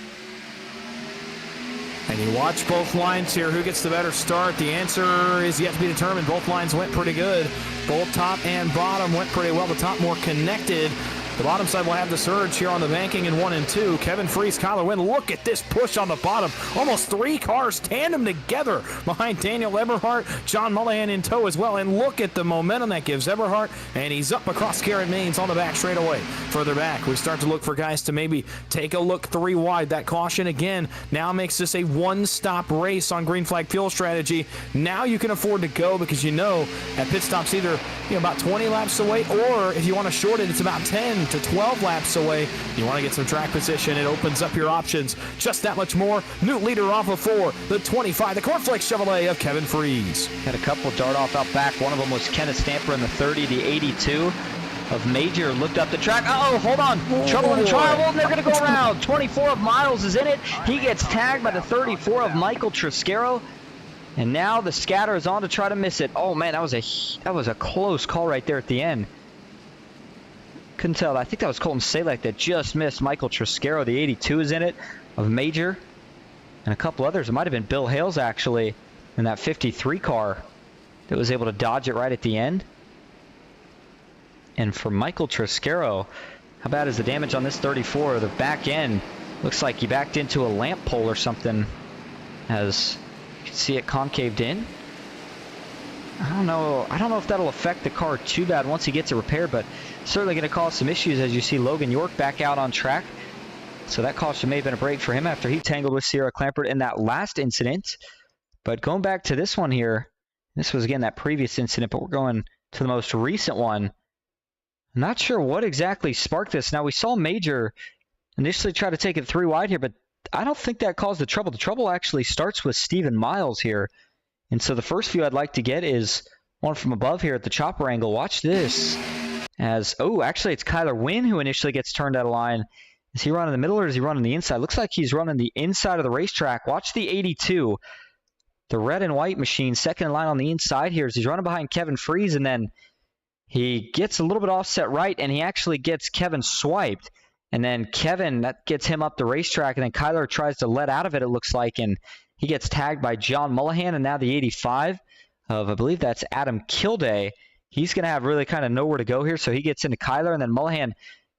And you watch both lines here. Who gets the better start? The answer is yet to be determined. Both lines went pretty good. Both top and bottom went pretty well. The top more connected. The bottom side will have the surge here on the banking in 1 and 2. Kevin Freese, Kyler Wynn. Look at this push on the bottom. Almost 3 cars tandem together behind Daniel Eberhardt. John Mullahan in tow as well. And look at the momentum that gives Eberhardt. And he's up across Garrett Maines on the back straightaway. Further back, we start to look for guys to maybe take a look 3 wide. That caution again now makes this a one-stop race on green flag fuel strategy. Now you can afford to go because you know at pit stops either about 20 laps away, or if you want to short it, it's about 10 to 12 laps away. You want to get some track position. It opens up your options just that much more. New leader off of 4, the 25, the Cornflakes Chevrolet of Kevin Freese. Had a couple dart off out back. One of them was Kenneth Stamper in the 30, the 82 of Major. Looked up the track. Oh, hold on. Trouble in the trial. And they're going to go around. 24 of Miles is in it. He gets tagged by the 34 of Michael Triscaro. And now the scatter is on to try to miss it. Oh, man, that was a close call right there at the end. Couldn't tell. I think that was Colton Salek that just missed Michael Triscaro. The 82 is in it of Major. And a couple others. It might have been Bill Hales, actually, in that 53 car that was able to dodge it right at the end. And for Michael Triscaro, how bad is the damage on this 34? The back end looks like he backed into a lamp pole or something, as you can see it concaved in. I don't know if that'll affect the car too bad once he gets it repaired, but certainly going to cause some issues as you see Logan York back out on track. So that caution may have been a break for him after he tangled with Sierra Clampert in that last incident. But going back to this one here, this was again that previous incident, but we're going to the most recent one. I'm not sure what exactly sparked this. Now we saw Major initially try to take it 3 wide here, but I don't think that caused the trouble. The trouble actually starts with Stephen Miles here. And so the first view I'd like to get is one from above here at the chopper angle. Watch this. Actually it's Kyler Wynn who initially gets turned out of line. Is he running the middle or is he running the inside? Looks like he's running the inside of the racetrack. Watch the 82. The red and white machine, second in line on the inside here as he's running behind Kevin Freese, and then he gets a little bit offset right, and he actually gets Kevin swiped. And then Kevin, that gets him up the racetrack, and then Kyler tries to let out of it, it looks like, and he gets tagged by John Mullahan, and now the 85 of, I believe that's Adam Kilday. He's going to have really kind of nowhere to go here, so he gets into Kyler, and then Mullahan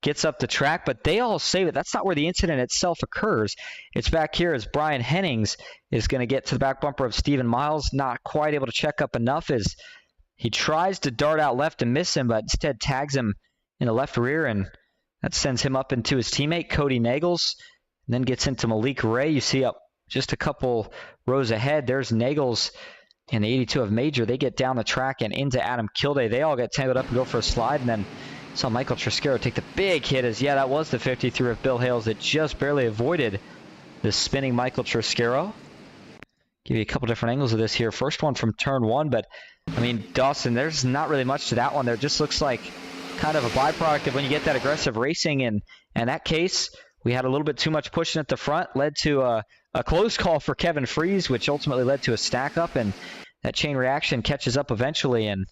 gets up the track, but they all save it. That's not where the incident itself occurs. It's back here as Brian Hennings is going to get to the back bumper of Stephen Miles, not quite able to check up enough as he tries to dart out left and miss him, but instead tags him in the left rear, and that sends him up into his teammate, Cody Nagels, and then gets into Malik Ray. You see up just a couple rows ahead, there's Nagels and the 82 of Major. They get down the track and into Adam Kilday. They all get tangled up and go for a slide, and then saw Michael Triscaro take the big hit as, that was the 53 of Bill Hales that just barely avoided the spinning Michael Triscaro. Give you a couple different angles of this here. First one from turn 1, but I mean, Dawson, there's not really much to that one there. It just looks like kind of a byproduct of when you get that aggressive racing. And in that case, we had a little bit too much pushing at the front, led to a close call for Kevin Freese, which ultimately led to a stack up, and that chain reaction catches up eventually. And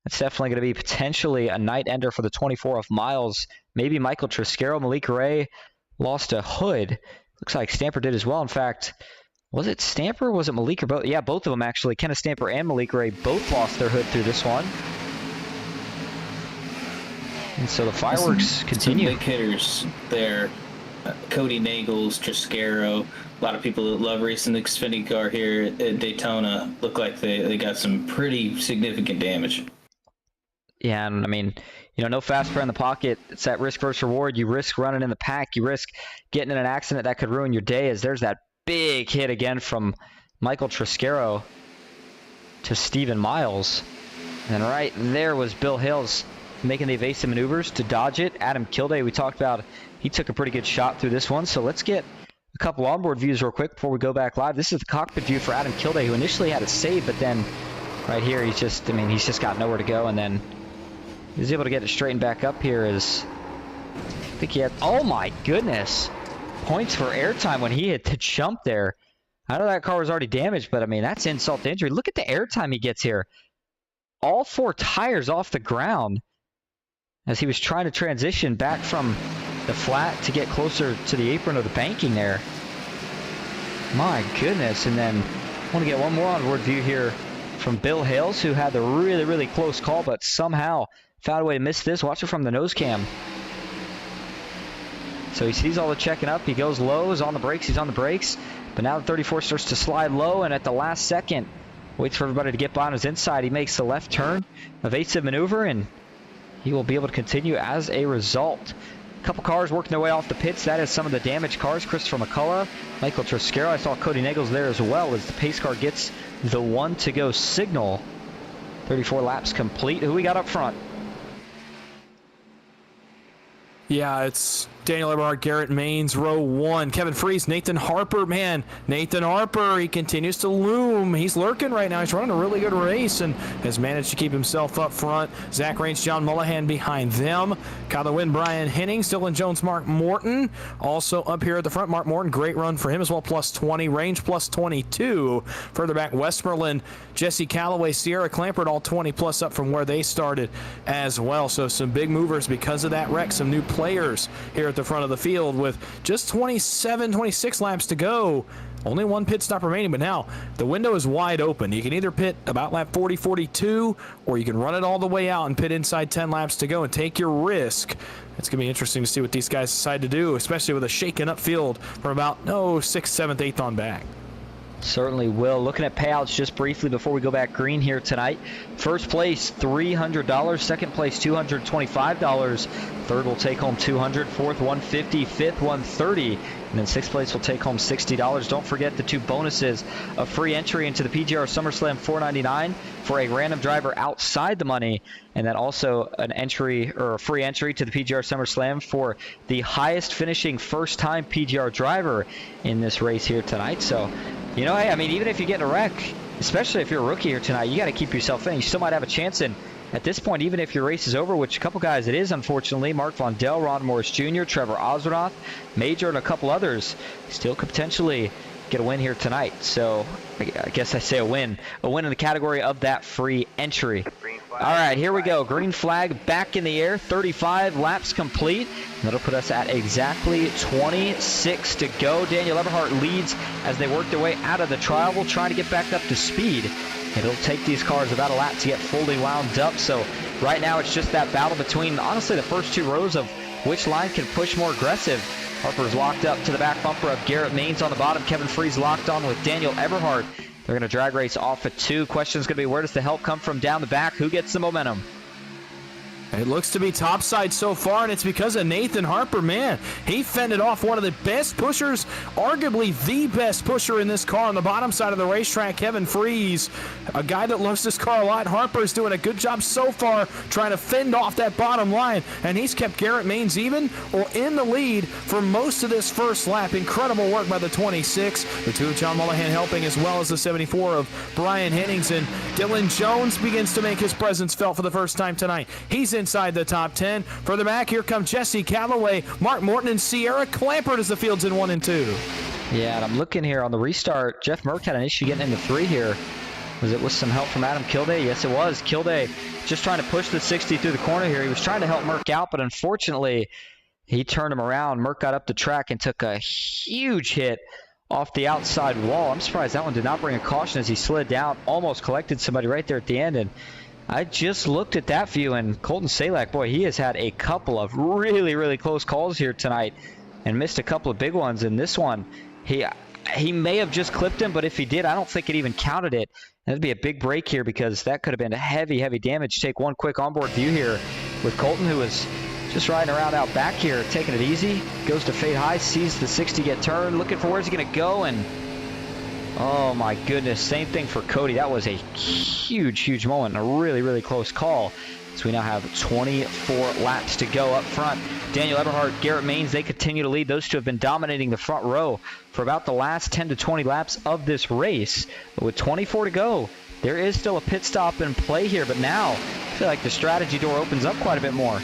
that's definitely going to be potentially a night ender for the 24 of Miles. Maybe Michael Triscaro. Malik Ray lost a hood. Looks like Stamper did as well. In fact, was it Stamper? Was it Malik or both? Yeah, both of them actually. Kenneth Stamper and Malik Ray both lost their hood through this one. And so the fireworks continue. Some big hitters there. Cody Nagels, Triscaro. A lot of people that love racing the Xfinity car here at Daytona look like they got some pretty significant damage. Yeah, and I mean, no fast pair in the pocket. It's that risk versus reward. You risk running in the pack. You risk getting in an accident that could ruin your day, as there's that big hit again from Michael Triscaro to Stephen Miles. And right there was Bill Hales making the evasive maneuvers to dodge it. Adam Kilday, we talked about, he took a pretty good shot through this one. So let's get a couple onboard views real quick before we go back live. This is the cockpit view for Adam Kilday, who initially had a save, but then right here, he's just got nowhere to go. And then he was able to get it straightened back up here as I think he had, oh my goodness, points for airtime when he hit the jump there. I know that car was already damaged, but I mean, that's insult to injury. Look at the airtime he gets here. All 4 tires off the ground. as he was trying to transition back from the flat to get closer to the apron of the banking there. My goodness. And then I want to get one more onboard view here from Bill Hales, who had the really, really close call, but somehow found a way to miss this. Watch it from the nose cam. So he sees all the checking up. He goes low, is on the brakes. He's on the brakes. But now the 34 starts to slide low, and at the last second, waits for everybody to get by on his inside. He makes the left turn, evasive maneuver, and he will be able to continue as a result. A couple cars working their way off the pits. That is some of the damaged cars. Christopher McCullough, Michael Triscaro. I saw Cody Nagels there as well as the pace car gets the 1-to-go signal. 34 laps complete. Who we got up front? Yeah, it's Daniel Eberhard, Garrett Maines, row 1. Kevin Freese, Nathan Harper, man. Nathan Harper, he continues to loom. He's lurking right now. He's running a really good race and has managed to keep himself up front. Zach Raines, John Mullahan behind them. Kyler Wynn, Brian Hennings, Dylan Jones, Mark Morton. Also up here at the front, Mark Morton, great run for him as well, plus 20. Range plus 22. Further back, Westmoreland, Jesse Calloway, Sierra Clampert, all 20 plus up from where they started as well. So some big movers because of that wreck. Some new players here at the front of the field with just 27, 26 laps to go. Only one pit stop remaining, but now the window is wide open. You can either pit about lap 40, 42, or you can run it all the way out and pit inside 10 laps to go and take your risk. It's going to be interesting to see what these guys decide to do, especially with a shaken up field from about, 6th, 7th, 8th on back. Certainly will. Looking at payouts just briefly before we go back green here tonight. First place, $300. Second place, $225. Third will take home $200. Fourth, $150. Fifth, $130. And then sixth place will take home $60. Don't forget the two bonuses: a free entry into the PGR SummerSlam $4.99 for a random driver outside the money, and then also an entry or a free entry to the PGR SummerSlam for the highest finishing first-time PGR driver in this race here tonight. So, hey, I mean, even if you get in a wreck, especially if you're a rookie here tonight, you got to keep yourself in. You still might have a chance in. At this point, even if your race is over, which a couple guys it is, unfortunately, Mark Vondell, Ron Morris Jr., Trevor Osroth, Major, and a couple others, still could potentially get a win here tonight. So I guess I say a win in the category of that free entry. All right, here we go. Green flag back in the air. 35 laps complete. That'll put us at exactly 26 to go. Daniel Eberhard leads as they work their way out of the trial. We'll try to get back up to speed. It'll take these cars about a lap to get fully wound up. So right now it's just that battle between, honestly, the first two rows of which line can push more aggressive. Harper's locked up to the back bumper of Garrett Maines on the bottom. Kevin Freese locked on with Daniel Eberhard. They're going to drag race off at 2. Question's going to be, where does the help come from down the back? Who gets the momentum? It looks to be topside so far, and it's because of Nathan Harper. Man, he fended off one of the best pushers, arguably the best pusher in this car on the bottom side of the racetrack, Kevin Freese, a guy that loves this car a lot. Harper's doing a good job so far trying to fend off that bottom line, and he's kept Garrett Maines even or in the lead for most of this first lap. Incredible work by the 26. The two of John Mullahan helping, as well as the 74 of Brian Hennings, and Dylan Jones begins to make his presence felt for the first time tonight. He's inside the top 10. Further back, here come Jesse Calloway, Mark Morton, and Sierra Clampert as the field's in 1 and 2. Yeah, and I'm looking here on the restart. Jeff Merck had an issue getting into 3 here. Was it with some help from Adam Kilday? Yes, it was. Kilday just trying to push the 60 through the corner here. He was trying to help Merck out, but unfortunately, he turned him around. Merck got up the track and took a huge hit off the outside wall. I'm surprised that one did not bring a caution as he slid down, almost collected somebody right there at the end. And I just looked at that view, and Colton Salak, boy, he has had a couple of really, really close calls here tonight and missed a couple of big ones. And this one, he may have just clipped him, but if he did, I don't think it even counted it. That'd be a big break here because that could have been a heavy, heavy damage. Take one quick onboard view here with Colton, who is just riding around out back here, taking it easy. Goes to fade high, sees the 60 get turned, looking for where's he going to go, and oh my goodness, same thing for Cody. That was a huge, huge moment and a really, really close call. So we now have 24 laps to go up front. Daniel Eberhard, Garrett Maines, they continue to lead. Those two have been dominating the front row for about the last 10 to 20 laps of this race. But with 24 to go, there is still a pit stop in play here. But now, I feel like the strategy door opens up quite a bit more.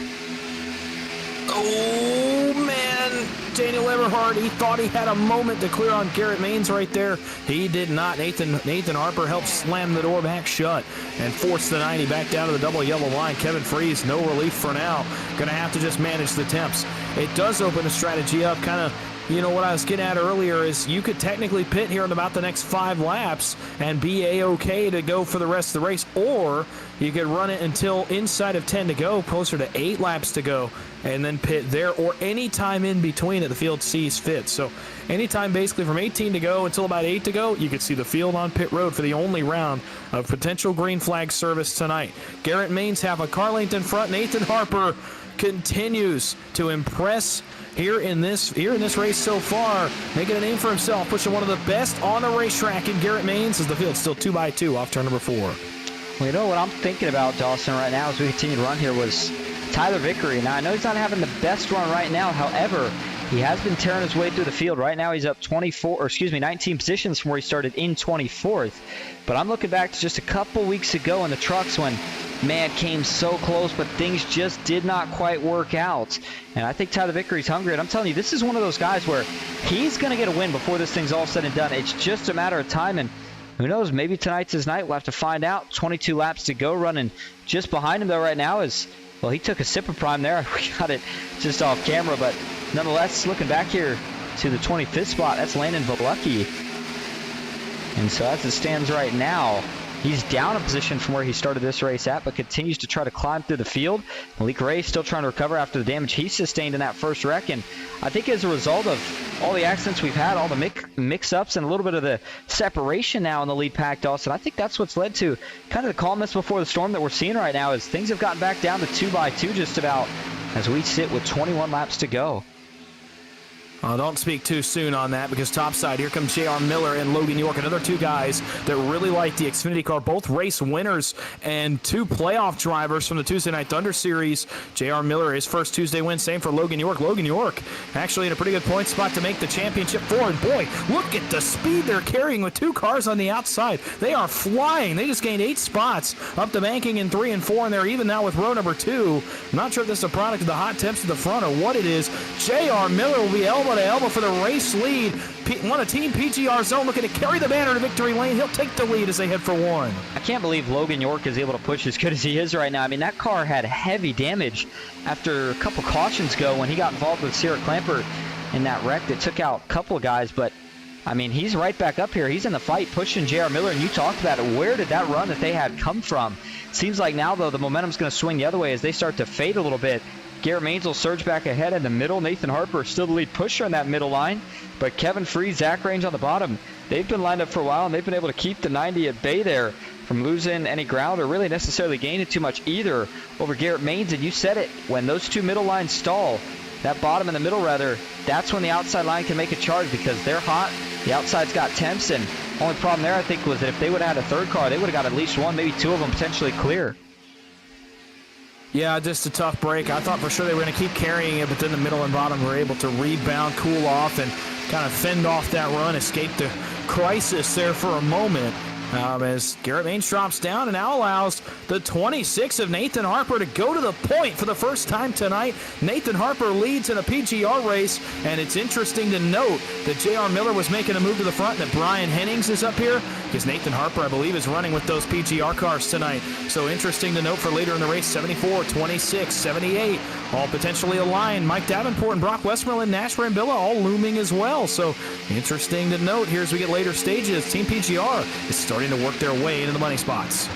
Oh, man. Daniel Everhart. He thought he had a moment to clear on Garrett Maines right there. He did not. Nathan Harper helped slam the door back shut and force the 90 back down to the double yellow line. Kevin Freese, no relief for now. Going to have to just manage the temps. It does open the strategy up, kind of. You know, what I was getting at earlier is you could technically pit here in about the next 5 laps and be A-okay to go for the rest of the race, or you could run it until inside of 10 to go, closer to 8 laps to go, and then pit there, or any time in between that the field sees fit. So anytime basically from 18 to go until about 8 to go, you could see the field on pit road for the only round of potential green flag service tonight. Garrett Maines half a car length in front. Nathan Harper continues to impress here in this race so far, making a name for himself, pushing one of the best on the racetrack in Garrett Maines as the field's still 2x2 off turn number 4. Well, you know what I'm thinking about, Dawson, right now as we continue to run here was Tyler Vickery. Now, I know he's not having the best run right now. However, he has been tearing his way through the field. Right now, he's up 19 positions from where he started in 24th. But I'm looking back to just a couple weeks ago in the trucks when, man, came so close, but things just did not quite work out. And I think Tyler Vickery's hungry. And I'm telling you, this is one of those guys where he's going to get a win before this thing's all said and done. It's just a matter of time. And who knows, maybe tonight's his night. We'll have to find out. 22 laps to go, running just behind him, though, right now is, well, he took a sip of prime there. We got it just off camera. But nonetheless, looking back here to the 25th spot, that's Landon Volucki. And so as it stands right now, he's down a position from where he started this race at, but continues to try to climb through the field. Malik Ray still trying to recover after the damage he sustained in that first wreck. And I think as a result of all the accidents we've had, all the mix-ups, and a little bit of the separation now in the lead pack, Dawson, I think that's what's led to kind of the calmness before the storm that we're seeing right now, as things have gotten back down to 2x2 just about as we sit with 21 laps to go. Don't speak too soon on that, because topside, here comes J.R. Miller and Logan York, another 2 guys that really like the Xfinity car, both race winners and 2 playoff drivers from the Tuesday Night Thunder Series. J.R. Miller, his first Tuesday win, same for Logan York. Logan York actually in a pretty good point spot to make the championship 4, and boy, look at the speed they're carrying with 2 cars on the outside. They are flying. They just gained 8 spots up the banking in 3 and 4, and they're even now with row number 2. I'm not sure if this is a product of the hot temps at the front or what it is. J.R. Miller will be elbow to elbow for the race lead. Won a Team PGR zone, looking to carry the banner to victory lane. He'll take the lead as they head for 1. I can't believe Logan York is able to push as good as he is right now. I mean, that car had heavy damage after a couple cautions go when he got involved with Sierra Clamper in that wreck that took out a couple of guys. But, I mean, he's right back up here. He's in the fight pushing J.R. Miller, and you talked about it. Where did that run that they had come from? Seems like now, though, the momentum's going to swing the other way as they start to fade a little bit. Garrett Maines will surge back ahead in the middle. Nathan Harper still the lead pusher in that middle line. But Kevin Freese, Zach Range on the bottom, they've been lined up for a while, and they've been able to keep the 90 at bay there from losing any ground or really necessarily gaining too much either over Garrett Maines. And you said it, when those 2 middle lines stall, that bottom and the middle rather, that's when the outside line can make a charge, because they're hot. The outside's got temps, and only problem there, I think, was that if they would have had a third car, they would have got at least 1, maybe 2 of them potentially clear. Yeah, just a tough break. I thought for sure they were going to keep carrying it, but then the middle and bottom were able to rebound, cool off, and kind of fend off that run, escape the crisis there for a moment. As Garrett Maines drops down and now allows the 26 of Nathan Harper to go to the point for the first time tonight. Nathan Harper leads in a PGR race, and it's interesting to note that J.R. Miller was making a move to the front and that Brian Hennings is up here, because Nathan Harper, I believe, is running with those PGR cars tonight. So interesting to note for later in the race, 74, 26, 78, all potentially aligned. Mike Davenport and Brock Westmoreland, Nash Brambilla all looming as well. So interesting to note here as we get later stages, Team PGR is starting to work their way into the money spots.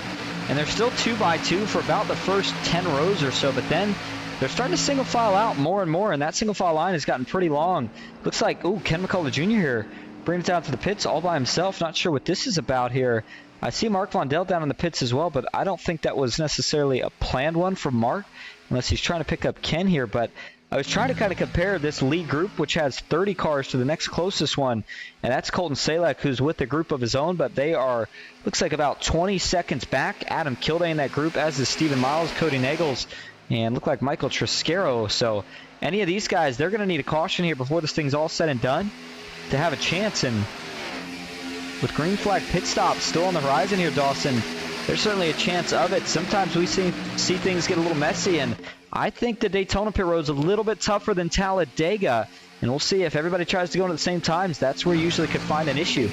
And they're still 2x2 for about the first 10 rows or so, but then they're starting to single file out more and more, and that single file line has gotten pretty long. Looks like, Ken McCullough Jr. here brings it down to the pits all by himself. Not sure what this is about here. I see Mark Vondell down in the pits as well, but I don't think that was necessarily a planned one from Mark, unless he's trying to pick up Ken here. But I was trying to kind of compare this lead group, which has 30 cars, to the next closest one, and that's Colton Salek, who's with a group of his own, but they are, looks like about 20 seconds back. Adam Kilday in that group, as is Stephen Miles, Cody Nagels, and look like Michael Triscaro. So any of these guys, they're going to need a caution here before this thing's all said and done to have a chance. And with green flag pit stops still on the horizon here, Dawson, there's certainly a chance of it. Sometimes we see things get a little messy, and I think the Daytona pit road's a little bit tougher than Talladega. And we'll see if everybody tries to go in at the same times. That's where you usually could find an issue.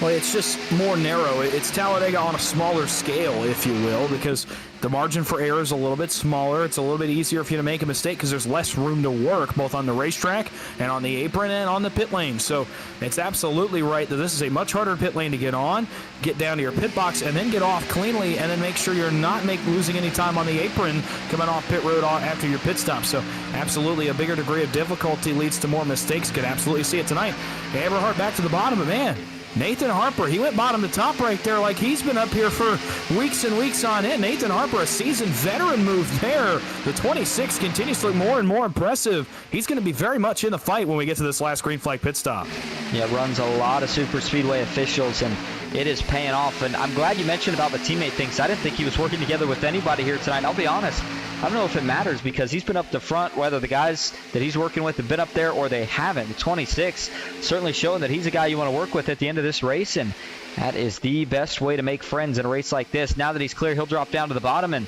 Well, it's just more narrow. It's Talladega on a smaller scale, if you will, because the margin for error is a little bit smaller. It's a little bit easier for you to make a mistake because there's less room to work, both on the racetrack and on the apron and on the pit lane. So it's absolutely right that this is a much harder pit lane to get on, get down to your pit box, and then get off cleanly, and then make sure you're not losing any time on the apron coming off pit road after your pit stop. So absolutely a bigger degree of difficulty leads to more mistakes. Could absolutely see it tonight. Eberhard back to the bottom, but man, Nathan Harper, he went bottom to top right there like he's been up here for weeks and weeks on end. Nathan Harper, a seasoned veteran move there. The 26 continues to look more and more impressive. He's going to be very much in the fight when we get to this last green flag pit stop. Yeah, runs a lot of super speedway officials, and it is paying off. And I'm glad you mentioned about the teammate thing, because I didn't think he was working together with anybody here tonight. I'll be honest, I don't know if it matters, because he's been up the front, whether the guys that he's working with have been up there or they haven't. The 26 certainly showing that he's a guy you want to work with at the end of this race, and that is the best way to make friends in a race like this. Now that he's clear, he'll drop down to the bottom, and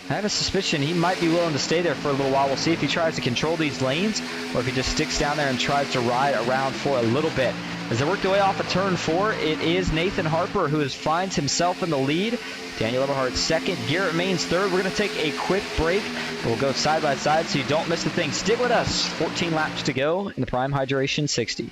I have a suspicion he might be willing to stay there for a little while. We'll see if he tries to control these lanes or if he just sticks down there and tries to ride around for a little bit. As they work their way off of turn 4, it is Nathan Harper who finds himself in the lead. Daniel Eberhard second, Garrett Maines third. We're going to take a quick break. We'll go side by side so you don't miss a thing. Stick with us. 14 laps to go in the Prime Hydration 60.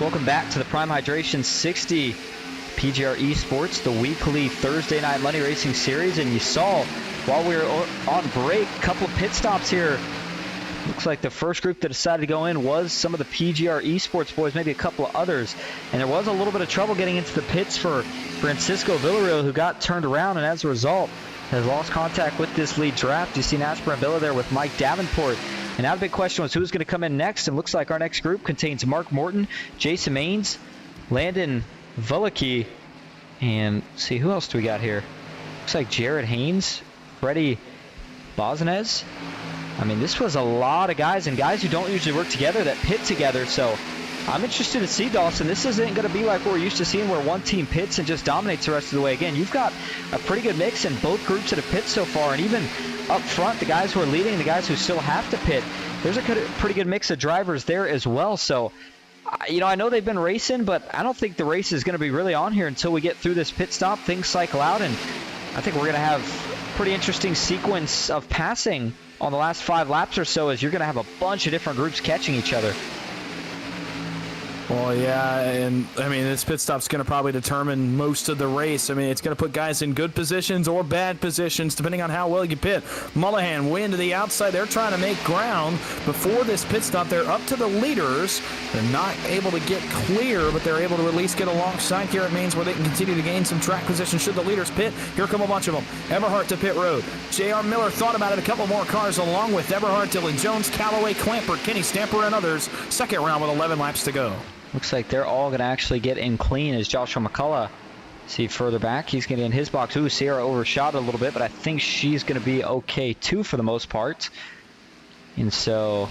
Welcome back to the Prime Hydration 60 PGR eSports, the weekly Thursday night money racing series. And you saw while we were on break, a couple of pit stops here. Looks like the first group that decided to go in was some of the PGR eSports boys, maybe a couple of others. And there was a little bit of trouble getting into the pits for Francisco Villarreal, who got turned around and as a result has lost contact with this lead draft. You see Nasper and Billa there with Mike Davenport. And now the big question was who's going to come in next. And looks like our next group contains Mark Morton, Jason Maines, Landon Vulicki, and see, who else do we got here? Looks like Jared Haynes, Freddie Bosnez. I mean, this was a lot of guys, and guys who don't usually work together that pit together. So I'm interested to see, Dawson. This isn't going to be like what we're used to seeing, where one team pits and just dominates the rest of the way. Again, you've got a pretty good mix in both groups that have pit so far, and even up front, the guys who are leading, the guys who still have to pit, there's a pretty good mix of drivers there as well. So, you know, I know they've been racing, but I don't think the race is going to be really on here until we get through this pit stop. Things cycle out, and I think we're going to have a pretty interesting sequence of passing on the last 5 laps or so, as you're going to have a bunch of different groups catching each other. Well, yeah, and I mean, this pit stop's going to probably determine most of the race. I mean, it's going to put guys in good positions or bad positions, depending on how well you pit. Mullihan way into the outside. They're trying to make ground before this pit stop. They're up to the leaders. They're not able to get clear, but they're able to at least get alongside Garrett Maines, where they can continue to gain some track position should the leaders pit. Here come a bunch of them. Eberhard to pit road. J.R. Miller thought about it. A couple more cars along with Eberhard, Dylan Jones, Callaway, Clamper, Kenny Stamper, and others. Second round with 11 laps to go. Looks like they're all going to actually get in clean as Joshua McCullough. See further back, he's going to get in his box. Ooh, Sierra overshot a little bit, but I think she's going to be okay too for the most part. And so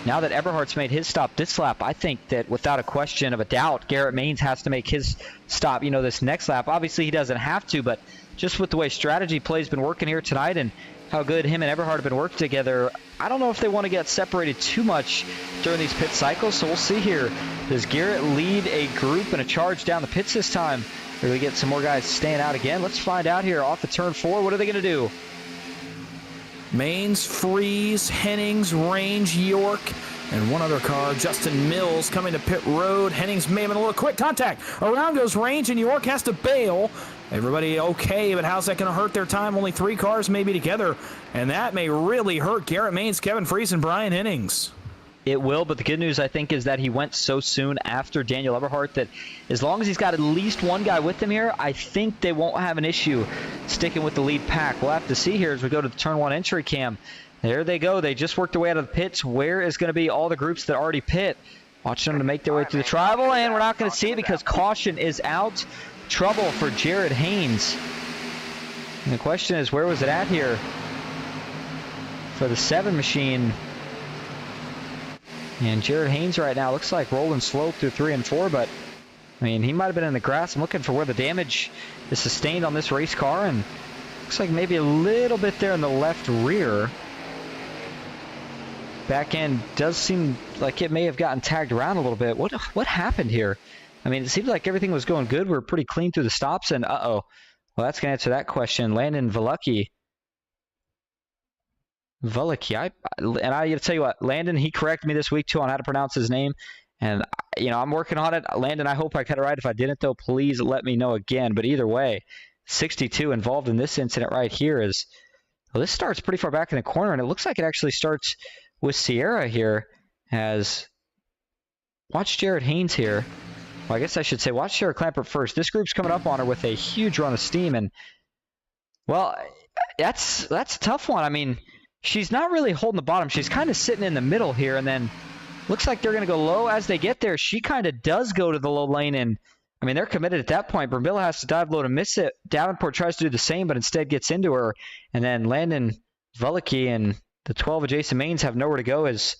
now that Eberhardt's made his stop this lap, I think that without a question of a doubt, Garrett Maines has to make his stop, this next lap. Obviously, he doesn't have to, but just with the way strategy play's been working here tonight and how good him and Eberhard have been working together, I don't know if they want to get separated too much during these pit cycles, so we'll see here. Does Garrett lead a group and a charge down the pits this time? Or do we get some more guys staying out again? Let's find out here off the turn 4. What are they going to do? Maines, Freeze, Hennings, Range, York, and one other car, Justin Mills, coming to pit road. Hennings may have been a little quick contact. Around goes Range, and York has to bail. Everybody okay, but how's that going to hurt their time? Only 3 cars maybe together, and that may really hurt Garrett Maines, Kevin Freeze, and Brian Hennings. It will, but the good news, I think, is that he went so soon after Daniel Eberhardt that as long as he's got at least one guy with him here, I think they won't have an issue sticking with the lead pack. We'll have to see here as we go to the turn 1 entry cam. There they go. They just worked their way out of the pits. Where is going to be all the groups that already pit? Watching them to make their way through the tribal, and we're not going to see it because caution is out. Trouble for Jared Haynes. And the question is, where was it at here for the 7 machine? And Jared Haynes right now looks like rolling slow through 3 and 4, but I mean, he might have been in the grass. I'm looking for where the damage is sustained on this race car, and looks like maybe a little bit there in the left rear. Back end does seem like it may have gotten tagged around a little bit. What happened here? I mean, it seems like everything was going good. We're pretty clean through the stops, and well, that's going to answer that question. Landon Velicky, I got to tell you what, Landon, he corrected me this week too on how to pronounce his name, and I'm working on it. Landon, I hope I got it right. If I didn't, though, please let me know again. But either way, 62 involved in this incident right here is, well, this starts pretty far back in the corner, and it looks like it actually starts with Sierra here. As watch Jared Haynes here. Well, I guess I should say watch Sarah Clampert first. This group's coming up on her with a huge run of steam, and well, that's a tough one. I mean, she's not really holding the bottom. She's kind of sitting in the middle here, and then looks like they're going to go low as they get there. She kind of does go to the low lane, and I mean, they're committed at that point. Brambilla has to dive low to miss it. Davenport tries to do the same, but instead gets into her, and then Landon Velicky and the 12 of Jason Maines have nowhere to go as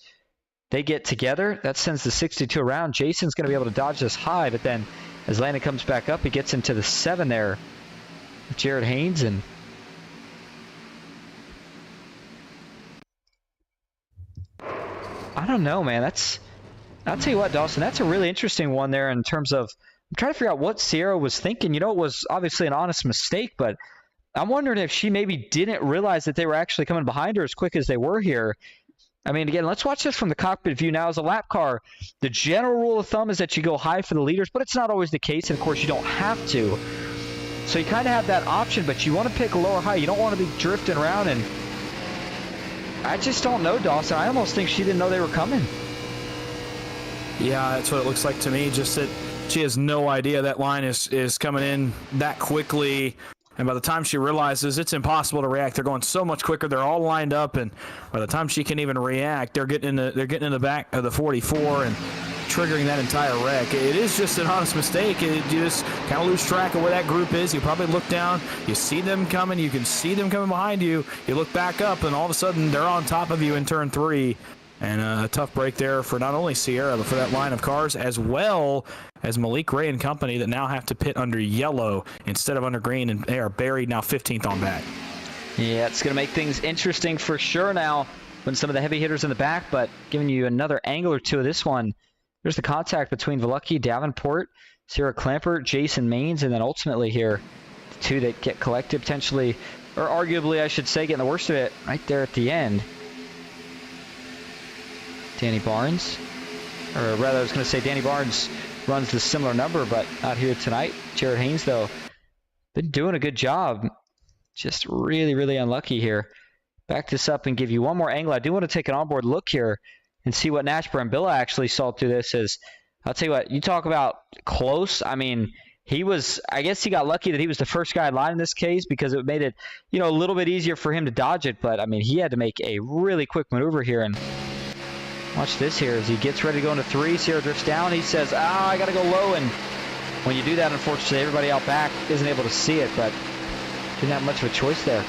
they get together. That sends the 62 around. Jason's going to be able to dodge this high, but then as Landon comes back up, he gets into the 7 there with Jared Haynes, and I don't know, man. I'll tell you what, Dawson, that's a really interesting one there in terms of, I'm trying to figure out what Sierra was thinking. It was obviously an honest mistake, but I'm wondering if she maybe didn't realize that they were actually coming behind her as quick as they were here. I mean, again, let's watch this from the cockpit view now. As a lap car, the general rule of thumb is that you go high for the leaders, but it's not always the case, and of course you don't have to. So you kind of have that option, but you want to pick low or high. You don't want to be drifting around, and I just don't know, Dawson. I almost think she didn't know they were coming. Yeah, that's what it looks like to me, just that she has no idea that line is coming in that quickly. And by the time she realizes it's impossible to react, they're going so much quicker. They're all lined up, and by the time she can even react, they're getting in the back of the 44 and triggering that entire wreck. It is just an honest mistake. You just kind of lose track of where that group is. You probably look down, you see them coming, you can see them coming behind you. You look back up, and all of a sudden they're on top of you in turn 3. And a tough break there for not only Sierra, but for that line of cars, as well as Malik Ray and company that now have to pit under yellow instead of under green, and they are buried now 15th on back. Yeah, it's going to make things interesting for sure now when some of the heavy hitters in the back, but giving you another angle or two of this one. There's the contact between Velicky, Davenport, Sierra Clampert, Jason Maines, and then ultimately here, the 2 that get collected potentially, or arguably I should say, getting the worst of it right there at the end. Danny Barnes, or rather I was going to say Danny Barnes runs the similar number, but not here tonight. Jared Haynes, though, been doing a good job. Just really, really unlucky here. Back this up and give you one more angle. I do want to take an onboard look here and see what Nash Brambilla actually saw through this. Is, I'll tell you what, you talk about close. I mean, I guess he got lucky that he was the first guy in line in this case because it made it, a little bit easier for him to dodge it. But, I mean, he had to make a really quick maneuver here, and watch this here as he gets ready to go into 3. Sierra drifts down. He says, I got to go low. And when you do that, unfortunately, everybody out back isn't able to see it, but didn't have much of a choice there.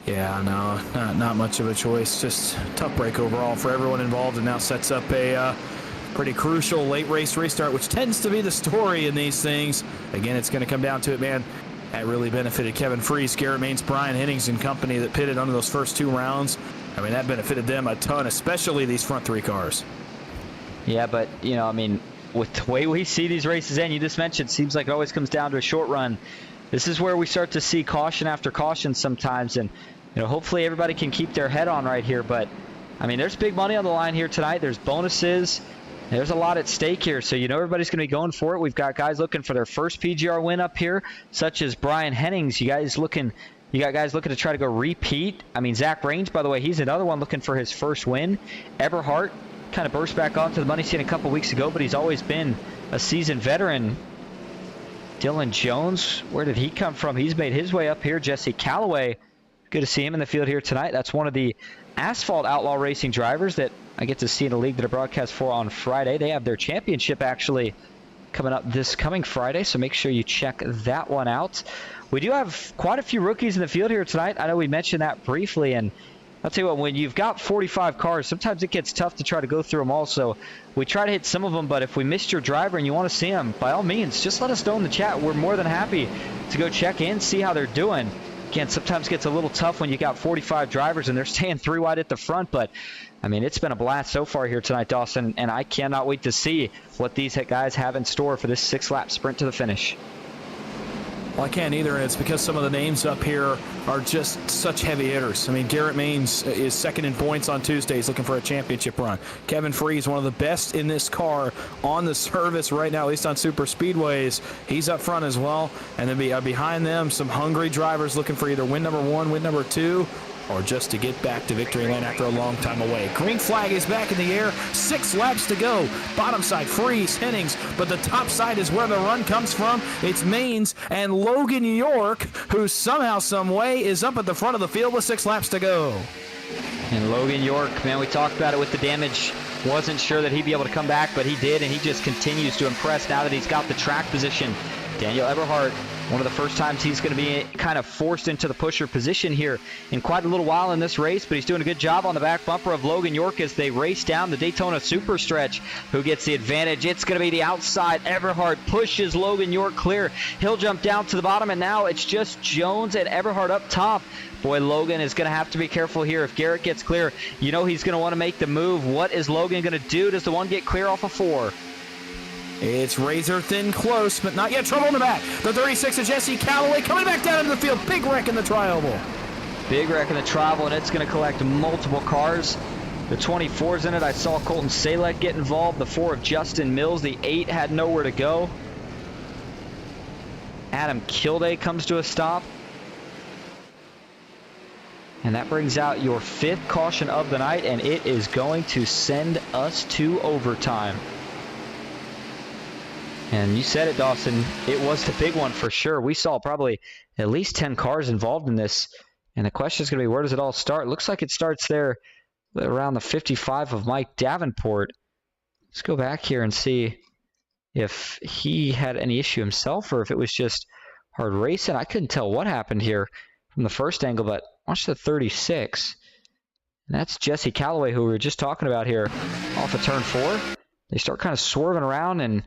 Yeah, no, not much of a choice. Just tough break overall for everyone involved, and now sets up a pretty crucial late race restart, which tends to be the story in these things. Again, it's going to come down to it, man. That really benefited Kevin Freese, Garrett Maines, Brian Hennings and company that pitted under those first 2 rounds. I mean, that benefited them a ton, especially these front 3 cars. Yeah, but, you know, I mean, with the way we see these races end, you just mentioned, seems like it always comes down to a short run. This is where we start to see caution after caution sometimes, and, you know, hopefully everybody can keep their head on right here. But, I mean, there's big money on the line here tonight. There's bonuses. There's a lot at stake here, so you know everybody's going to be going for it. We've got guys looking for their first PGR win up here, such as Brian Hennings. You got guys looking to try to go repeat. I mean, Zach Range, by the way, he's another one looking for his first win. Eberhardt kind of burst back onto the money scene a couple weeks ago, but he's always been a seasoned veteran. Dylan Jones, where did he come from? He's made his way up here. Jesse Calloway, good to see him in the field here tonight. That's one of the Asphalt Outlaw Racing drivers that I get to see in a league that I broadcast for on Friday. They have their championship actually coming up this coming Friday, so make sure you check that one out. We do have quite a few rookies in the field here tonight. I know we mentioned that briefly, and I'll tell you what, when you've got 45 cars, sometimes it gets tough to try to go through them all. So we try to hit some of them, but if we missed your driver and you want to see them, by all means, just let us know in the chat. We're more than happy to go check in, see how they're doing. Again, sometimes it gets a little tough when you got 45 drivers and they're staying 3 wide at the front, but I mean, it's been a blast so far here tonight, Dawson, and I cannot wait to see what these guys have in store for this 6-lap sprint to the finish. Well, I can't either, and it's because some of the names up here are just such heavy hitters. I mean, Garrett Maines is second in points on Tuesday. He's looking for a championship run. Kevin Freese, one of the best in this car on the service right now, at least on super speedways. He's up front as well. And then behind them, some hungry drivers looking for either win number 1, win number 2, or just to get back to victory lane after a long time away. Green flag is back in the air. 6 laps to go. Bottom side, Freese, Hennings, but the top side is where the run comes from. It's Maines and Logan York, who somehow, some way, is up at the front of the field with 6 laps to go. And Logan York, man, we talked about it with the damage. Wasn't sure that he'd be able to come back, but he did, and he just continues to impress now that he's got the track position. Daniel Eberhardt, one of the first times he's going to be kind of forced into the pusher position here in quite a little while in this race, but he's doing a good job on the back bumper of Logan York as they race down the Daytona Super Stretch. Who gets the advantage? It's going to be the outside. Eberhardt pushes Logan York clear. He'll jump down to the bottom, and now it's just Jones and Eberhardt up top. Boy, Logan is going to have to be careful here. If Garrett gets clear, you know he's going to want to make the move. What is Logan going to do? Does the one get clear off of 4? It's razor thin close, but not yet. Trouble in the back. The 36 of Jesse Calloway coming back down into the field. Big wreck in the tri-oval. Big wreck in the tri-oval, and it's going to collect multiple cars. The 24's in it. I saw Colton Salek get involved. The 4 of Justin Mills. The 8 had nowhere to go. Adam Kilday comes to a stop. And that brings out your 5th caution of the night, and it is going to send us to overtime. And you said it, Dawson. It was the big one for sure. We saw probably at least 10 cars involved in this. And the question is going to be, where does it all start? Looks like it starts there around the 55 of Mike Davenport. Let's go back here and see if he had any issue himself or if it was just hard racing. I couldn't tell what happened here from the first angle, but watch the 36. And that's Jesse Calloway, who we were just talking about here, off of turn 4. They start kind of swerving around, and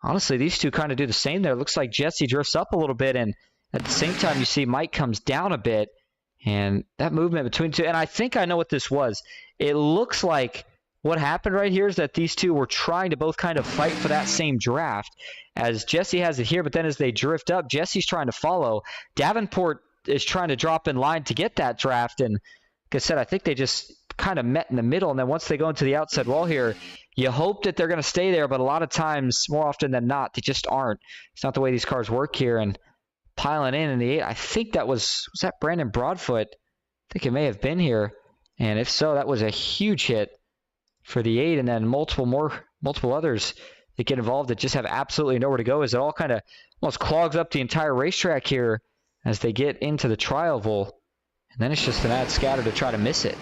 honestly, these two kind of do the same there. It looks like Jesse drifts up a little bit, and at the same time, you see Mike comes down a bit. And that movement between two, and I think I know what this was. It looks like what happened right here is that these two were trying to both kind of fight for that same draft, as Jesse has it here, but then as they drift up, Jesse's trying to follow. Davenport is trying to drop in line to get that draft, and like I said, I think they just kind of met in the middle, and then once they go into the outside wall here, you hope that they're going to stay there, but a lot of times, more often than not, they just aren't. It's not the way these cars work here, and piling in the 8, I think that was that Brandon Broadfoot? I think it may have been here, and if so, that was a huge hit for the 8, and then multiple others that get involved that just have absolutely nowhere to go, as it all kind of almost clogs up the entire racetrack here as they get into the tri-oval, and then it's just an ad scatter to try to miss it.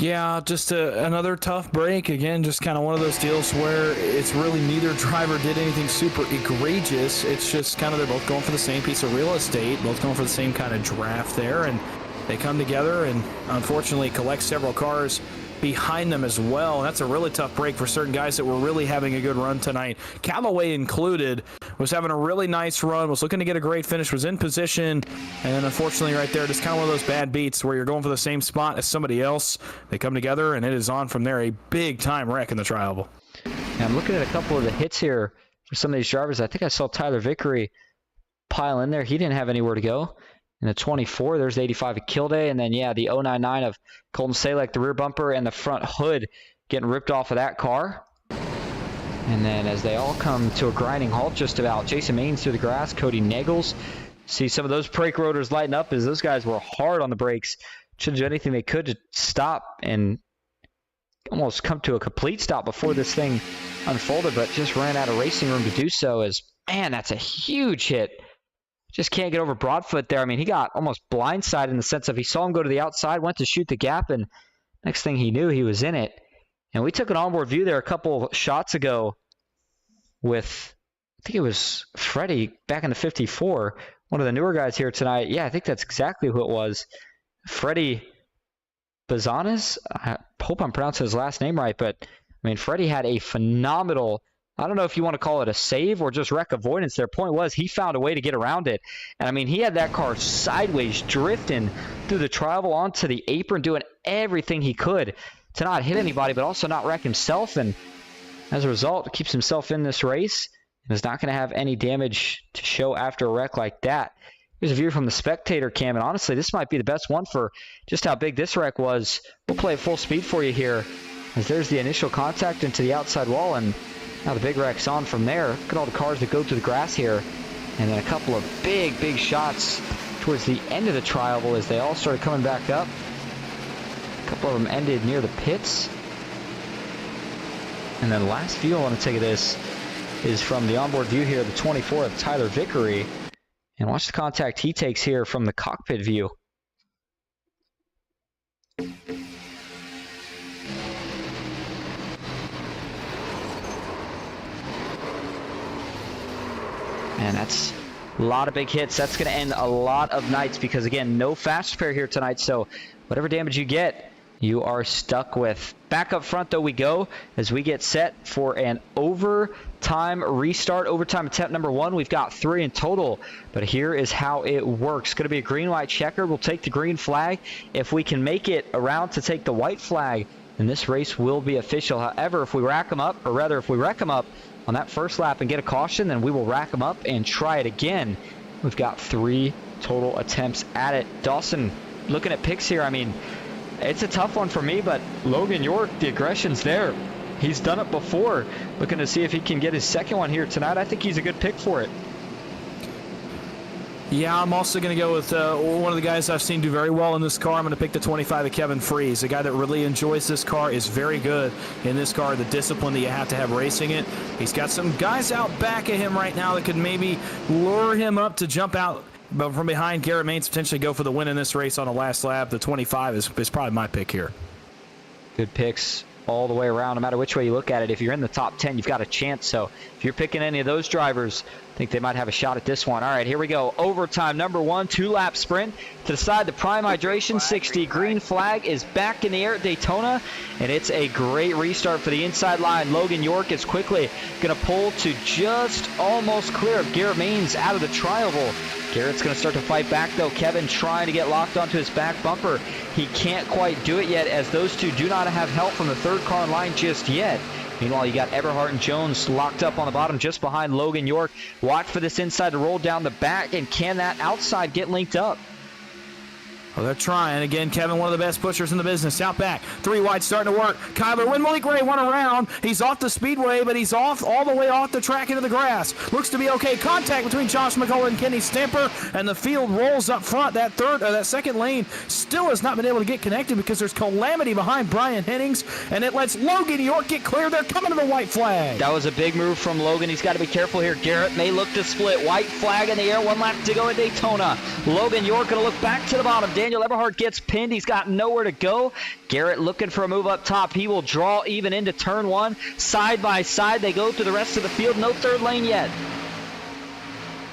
Yeah, just another tough break. Again, just kind of one of those deals where it's really neither driver did anything super egregious. It's just kind of they're both going for the same piece of real estate, both going for the same kind of draft there, and they come together and unfortunately collect several cars behind them as well. And that's a really tough break for certain guys that were really having a good run tonight. Callaway included was having a really nice run, was looking to get a great finish, was in position, and then unfortunately right there, just kind of one of those bad beats where you're going for the same spot as somebody else. They come together, and it is on from there. A big-time wreck in the tri-oval. Yeah, I'm looking at a couple of the hits here for some of these drivers. I think I saw Tyler Vickery pile in there. He didn't have anywhere to go. In the 24, there's the 85 of Kilday, and then, yeah, the 099 of Colton Salek, the rear bumper and the front hood getting ripped off of that car. And then as they all come to a grinding halt just about, Jason Maines through the grass, Cody Nagels. See some of those brake rotors lighten up as those guys were hard on the brakes. Should do anything they could to stop and almost come to a complete stop before this thing unfolded, but just ran out of racing room to do so. As, man, that's a huge hit. Just can't get over Broadfoot there. I mean, he got almost blindsided in the sense of he saw him go to the outside, went to shoot the gap, and next thing he knew, he was in it. And we took an onboard view there a couple shots ago with, I think it was Freddie back in the 54, one of the newer guys here tonight. Yeah, I think that's exactly who it was. Freddie Bazanes. I hope I'm pronouncing his last name right, but I mean, Freddie had a phenomenal, I don't know if you want to call it a save or just wreck avoidance. Their point was he found a way to get around it. And I mean, he had that car sideways drifting through the tri-oval onto the apron, doing everything he could to not hit anybody, but also not wreck himself. And as a result, keeps himself in this race and is not going to have any damage to show after a wreck like that. Here's a view from the spectator cam, and honestly, this might be the best one for just how big this wreck was. We'll play at full speed for you here, as there's the initial contact into the outside wall, and now the big wreck's on from there. Look at all the cars that go through the grass here, and then a couple of big shots towards the end of the tri-oval as they all started coming back up. A couple of them ended near the pits. And then the last view I want to take of this is from the onboard view here, the 24 of Tyler Vickery. And watch the contact he takes here from the cockpit view. And that's a lot of big hits. That's going to end a lot of nights because, again, no fast repair here tonight. So whatever damage you get, you are stuck with. Back up front, though, we go as we get set for an overtime restart. Overtime attempt number 1. We've got 3 in total, but here is how it works. Going to be a green-white checker. We'll take the green flag. If we can make it around to take the white flag, then this race will be official. However, if we rack them up, or rather if we wreck them up on that first lap and get a caution, then we will rack them up and try it again. We've got 3 total attempts at it. Dawson, looking at picks here, I mean, it's a tough one for me, but Logan York, the aggression's there. He's done it before. Looking to see if he can get his second one here tonight. I think he's a good pick for it. Yeah, I'm also going to go with one of the guys I've seen do very well in this car. I'm going to pick the 25 of Kevin Freeze, a guy that really enjoys this car, is very good in this car, the discipline that you have to have racing it. He's got some guys out back of him right now that could maybe lure him up to jump out but from behind. Garrett Maines potentially go for the win in this race on the last lap. The 25 is probably my pick here. Good picks all the way around, no matter which way you look at it. If you're in the top 10, you've got a chance. So if you're picking any of those drivers, I think they might have a shot at this one. All right, here we go. Overtime number 1, 2-lap sprint. To decide the prime hydration 60. Green flag is back in the air at Daytona, and it's a great restart for the inside line. Logan York is quickly going to pull to just almost clear of Garrett Maines out of the tri-oval. Garrett's going to start to fight back, though. Kevin trying to get locked onto his back bumper. He can't quite do it yet, as those two do not have help from the third car in line just yet. Meanwhile, you got Eberhardt and Jones locked up on the bottom just behind Logan York. Watch for this inside to roll down the back, and can that outside get linked up? Well, they're trying. Again, Kevin, one of the best pushers in the business. Out back. 3 wide starting to work. Kyler Wynn, Malik Ray, one around. He's off the speedway, but he's off all the way off the track into the grass. Looks to be okay. Contact between Josh McCullough and Kenny Stamper, and the field rolls up front. That second lane still has not been able to get connected because there's calamity behind Brian Hennings, and it lets Logan York get clear. They're coming to the white flag. That was a big move from Logan. He's got to be careful here. Garrett may look to split. White flag in the air. 1 lap to go at Daytona. Logan York going to look back to the bottom. Daniel Eberhardt gets pinned. He's got nowhere to go. Garrett looking for a move up top. He will draw even into turn 1. Side by side, they go through the rest of the field. No third lane yet.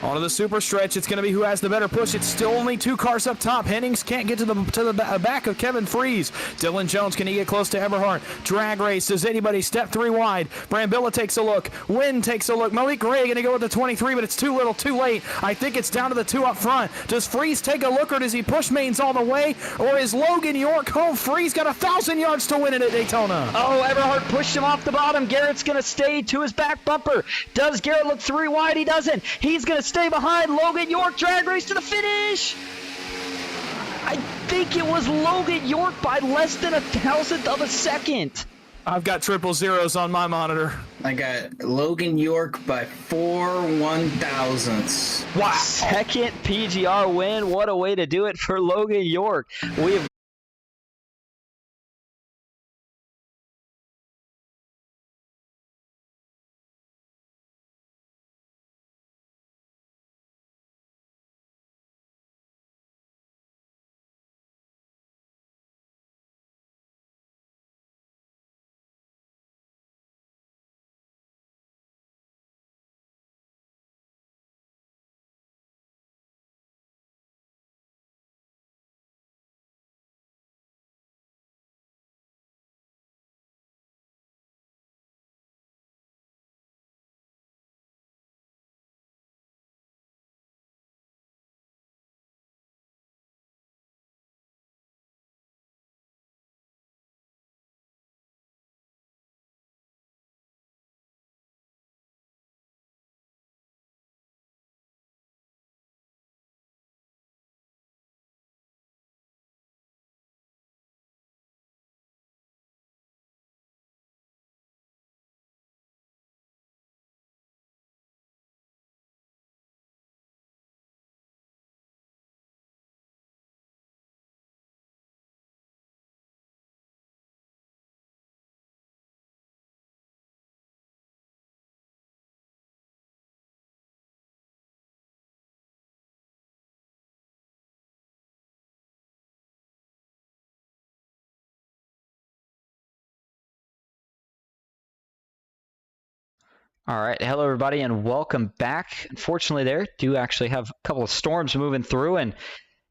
Onto the super stretch. It's going to be who has the better push. It's still only 2 cars up top. Hennings can't get to the back of Kevin Freeze. Dylan Jones, can he get close to Eberhardt? Drag race. Does anybody step 3 wide? Brambilla takes a look. Wynn takes a look. Malik Ray going to go with the 23, but it's too little, too late. I think it's down to the 2 up front. Does Freeze take a look, or does he push Mains all the way? Or is Logan York home? Freeze got 1,000 yards to win it at Daytona. Oh, Eberhardt pushed him off the bottom. Garrett's going to stay to his back bumper. Does Garrett look 3 wide? He doesn't. He's going to stay behind. Logan York drag race to the finish. I think it was Logan York by less than 1,000th of a second. I've got 000s on my monitor. I got Logan York by 4 1,000ths. Wow. Second PGR win. What a way to do it for Logan York. We have All right, hello everybody and welcome back. Unfortunately there do actually have a couple of storms moving through, and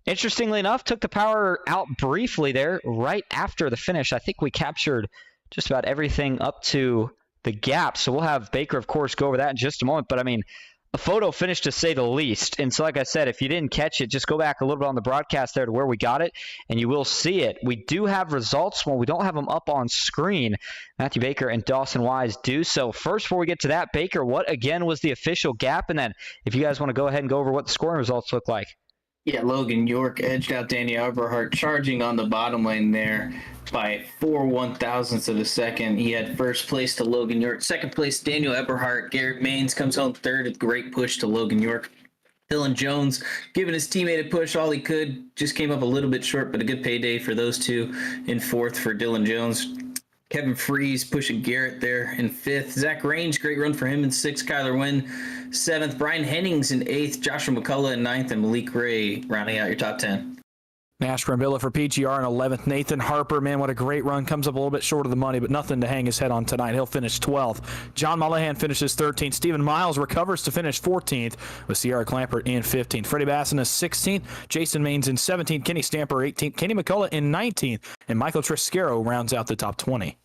interestingly enough took the power out briefly there right after the finish. I think we captured just about everything up to the gap, so we'll have Baker of course go over that in just a moment. But I mean, a photo finish to say the least. And so like I said, if you didn't catch it, just go back a little bit on the broadcast there to where we got it, and you will see it. We do have results. Well, we don't have them up on screen. Matthew Baker and Dawson Wise do. So first, before we get to that, Baker, what again was the official gap? And then if you guys want to go ahead and go over what the scoring results look like. Yeah, Logan York edged out Daniel Eberhardt, charging on the bottom lane there by 4 1,000ths of a second. He had first place to Logan York. Second place, Daniel Eberhardt. Garrett Mains comes home third. A great push to Logan York. Dylan Jones giving his teammate a push all he could. Just came up a little bit short, but a good payday for those two. In fourth for Dylan Jones. Kevin Freeze pushing Garrett there in fifth. Zach Range, great run for him in sixth. Kyler Wynn, seventh. Brian Hennings in eighth. Joshua McCullough in ninth. And Malik Ray rounding out your top 10. Nash Brambilla for PGR in 11th. Nathan Harper, man, what a great run. Comes up a little bit short of the money, but nothing to hang his head on tonight. He'll finish 12th. John Mullahan finishes 13th. Stephen Miles recovers to finish 14th with Sierra Clampert in 15th. Freddie Basson is 16th. Jason Mains in 17th. Kenny Stamper 18th. Kenny McCullough in 19th. And Michael Triscaro rounds out the top 20.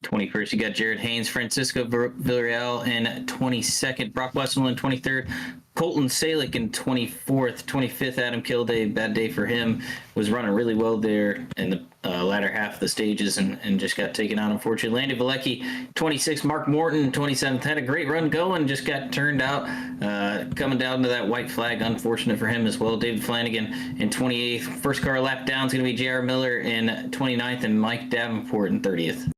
21st, you got Jared Haynes, Francisco Villarreal in 22nd, Brock Westmore in 23rd, Colton Salick in 24th, 25th, Adam Kilday, bad day for him, was running really well there in the latter half of the stages and just got taken out, unfortunately. Landy Valecki, 26th, Mark Morton, 27th, had a great run going, just got turned out, coming down to that white flag, unfortunate for him as well. David Flanagan in 28th, first car lap down is going to be J.R. Miller in 29th and Mike Davenport in 30th.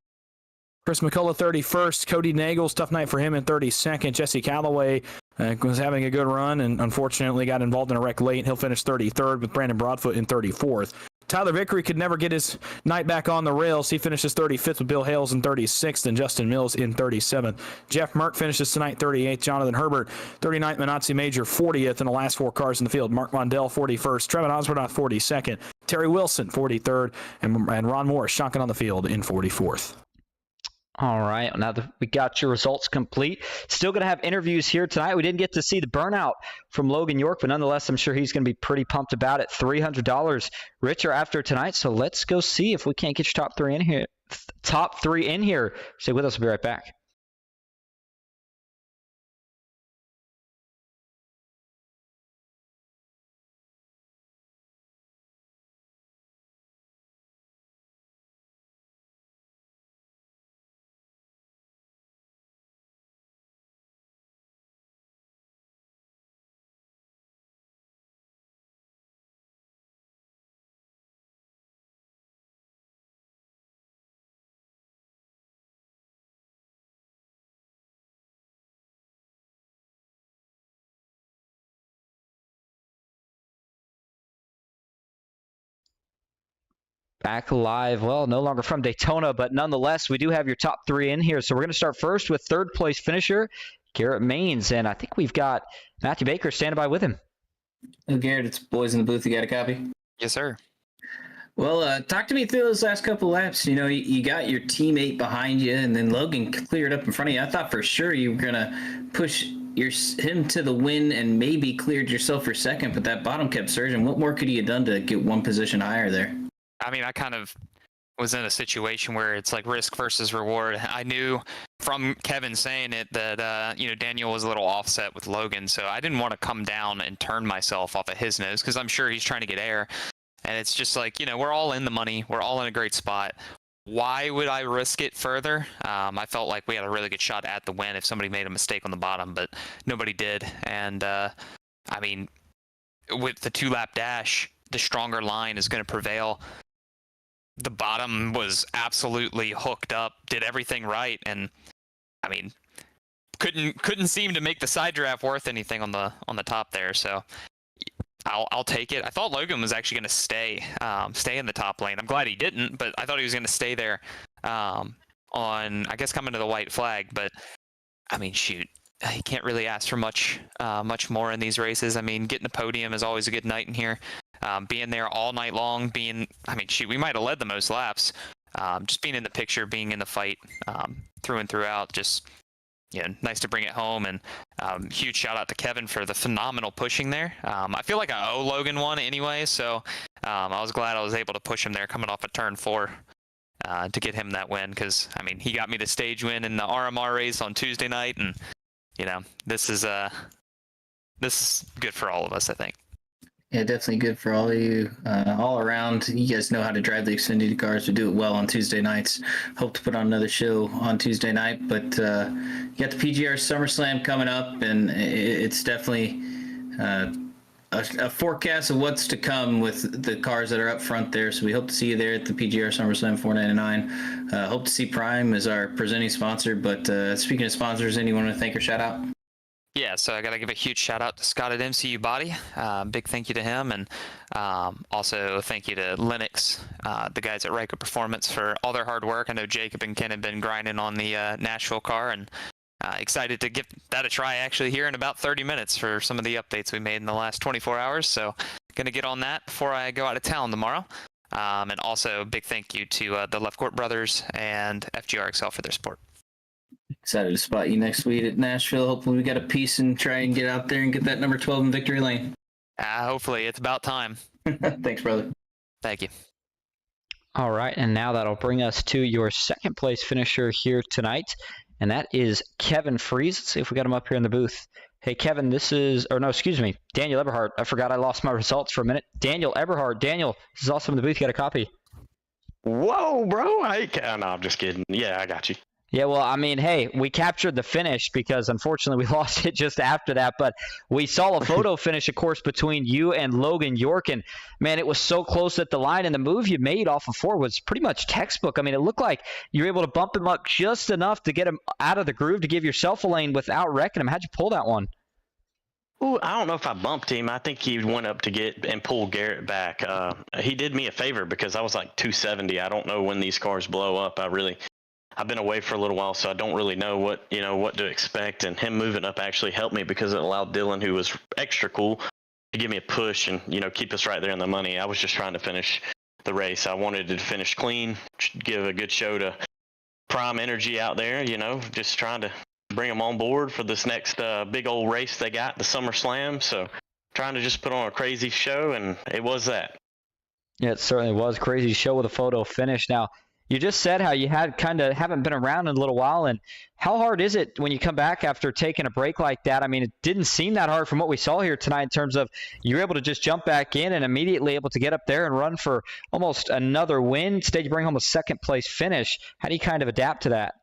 Chris McCullough 31st. Cody Nagels, tough night for him in 32nd. Jesse Calloway was having a good run and unfortunately got involved in a wreck late. He'll finish 33rd with Brandon Broadfoot in 34th. Tyler Vickery could never get his night back on the rails. He finishes 35th with Bill Hales in 36th and Justin Mills in 37th. Jeff Merck finishes tonight 38th. Jonathan Herbert 39th. Minotzi Major 40th in the last 4 cars in the field. Mark Mondell 41st. Trevin Osbornoff 42nd. Terry Wilson 43rd. And Ron Morris shotgun on the field in 44th. All right, now that we got your results complete, still going to have interviews here tonight. We didn't get to see the burnout from Logan York, but nonetheless, I'm sure he's going to be pretty pumped about it. $300 richer after tonight, so let's go see if we can't get your top three in here. Stay with us. We'll be right back. Back live, well, no longer from Daytona, but nonetheless, we do have your top three in here. So we're going to start first with third place finisher, Garrett Maines. And I think we've got Matthew Baker standing by with him. Oh, Garrett, it's boys in the booth. You got a copy? Yes, sir. Well, talk to me through those last couple laps. You know, you got your teammate behind you, and then Logan cleared up in front of you. I thought for sure you were going to push him to the win and maybe cleared yourself for second, but that bottom kept surging. What more could he have done to get one position higher there? I mean, I kind of was in a situation where it's like risk versus reward. I knew from Kevin saying it that, Daniel was a little offset with Logan, so I didn't want to come down and turn myself off of his nose because I'm sure he's trying to get air. And it's just like, we're all in the money. We're all in a great spot. Why would I risk it further? I felt like we had a really good shot at the win if somebody made a mistake on the bottom, but nobody did. And, with the 2-lap dash, the stronger line is going to prevail. The bottom was absolutely hooked up, did everything right, and couldn't seem to make the side draft worth anything on the top there. So I'll take it. I thought Logan was actually going to stay in the top lane. I'm glad he didn't, but I thought he was going to stay there on, I guess, coming to the white flag. But shoot, you can't really ask for much more in these races. Getting the podium is always a good night in here. Being there all night long, we might have led the most laps. Just being in the picture, being in the fight through and throughout, just nice to bring it home. And huge shout out to Kevin for the phenomenal pushing there. I feel like I owe Logan one anyway, so I was glad I was able to push him there coming off of turn 4 to get him that win, because he got me the stage win in the RMR race on Tuesday night, and this is good for all of us, I think. Yeah, definitely good for all of you. All around, you guys know how to drive the Xfinity cars. We do it well on Tuesday nights. Hope to put on another show on Tuesday night. But you got the PGR SummerSlam coming up, and it's definitely a forecast of what's to come with the cars that are up front there. So we hope to see you there at the PGR SummerSlam 499. Hope to see Prime as our presenting sponsor. But speaking of sponsors, anyone want to thank or shout out? Yeah, so I got to give a huge shout out to Scott at MCU Body. Big thank you to him. And also thank you to Lennox, the guys at Ryko Performance, for all their hard work. I know Jacob and Ken have been grinding on the Nashville car, and excited to give that a try actually here in about 30 minutes for some of the updates we made in the last 24 hours. So going to get on that before I go out of town tomorrow. And also big thank you to the Left Court Brothers and FGR Excel for their support. Excited to spot you next week at Nashville. Hopefully we got a piece and try and get out there and get that number 12 in victory lane. Hopefully. It's about time. Thanks, brother. Thank you. All right, and now that'll bring us to your second place finisher here tonight, and that is Kevin Fries. Let's see if we got him up here in the booth. Hey, Kevin, Daniel Eberhardt. I forgot I lost my results for a minute. Daniel Eberhardt. Daniel, this is also in the booth. You got a copy? Whoa, bro. No, I'm just kidding. Yeah, I got you. Yeah, well, hey, we captured the finish because unfortunately we lost it just after that. But we saw a photo finish, of course, between you and Logan York. And, man, it was so close at the line. And the move you made off of 4 was pretty much textbook. It looked like you were able to bump him up just enough to get him out of the groove to give yourself a lane without wrecking him. How'd you pull that one? Ooh, I don't know if I bumped him. I think he went up to get and pull Garrett back. He did me a favor because I was like 270. I don't know when these cars blow up. I've been away for a little while, so I don't really know what to expect. And him moving up actually helped me because it allowed Dylan, who was extra cool, to give me a push and keep us right there in the money. I was just trying to finish the race. I wanted to finish clean, give a good show to Prime Energy out there. Just trying to bring them on board for this next big old race they got, the SummerSlam. So trying to just put on a crazy show, and it was that. Yeah, it certainly was. Crazy show with a photo finish. Now, you just said how you haven't been around in a little while, and how hard is it when you come back after taking a break like that? I mean, it didn't seem that hard from what we saw here tonight in terms of you're able to just jump back in and immediately able to get up there and run for almost another win. Instead, you bring home a second place finish. How do you kind of adapt to that?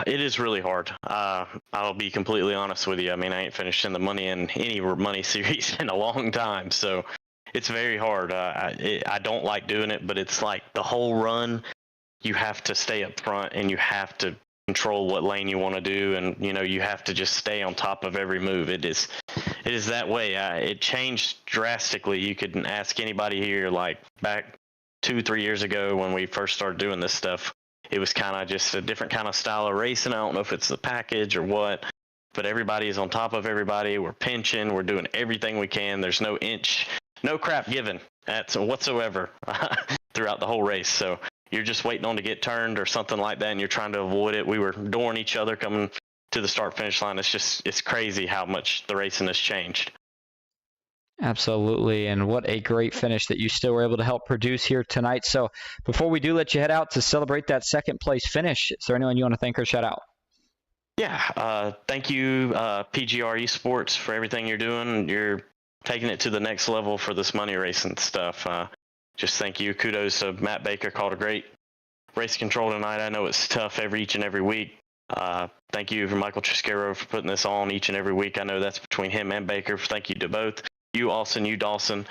It is really hard. I'll be completely honest with you. I mean, I ain't finished in the any money series in a long time, so it's very hard. I don't like doing it, but it's like the whole run, you have to stay up front and you have to control what lane you want to do, and you have to just stay on top of every move. It is that way. It changed drastically. You could ask anybody here, like back 2-3 years ago when we first started doing this stuff. It was kind of just a different kind of style of racing. I don't know if it's the package or what, but everybody is on top of everybody. We're pinching. We're doing everything we can. There's no crap given whatsoever throughout the whole race. So you're just waiting on to get turned or something like that, and you're trying to avoid it. We were dooring each other coming to the start-finish line. It's crazy how much the racing has changed. Absolutely, and what a great finish that you still were able to help produce here tonight. So before we do let you head out to celebrate that second place finish, is there anyone you want to thank or shout out? Yeah, thank you, PGR eSports, for everything you're doing. You're taking it to the next level for this money racing stuff. Just thank you. Kudos to Matt Baker, called a great race control tonight. I know it's tough each and every week. Thank you for Michael Triscaro for putting this on each and every week. I know that's between him and Baker. Thank you to both. You, Austin, you, Dawson.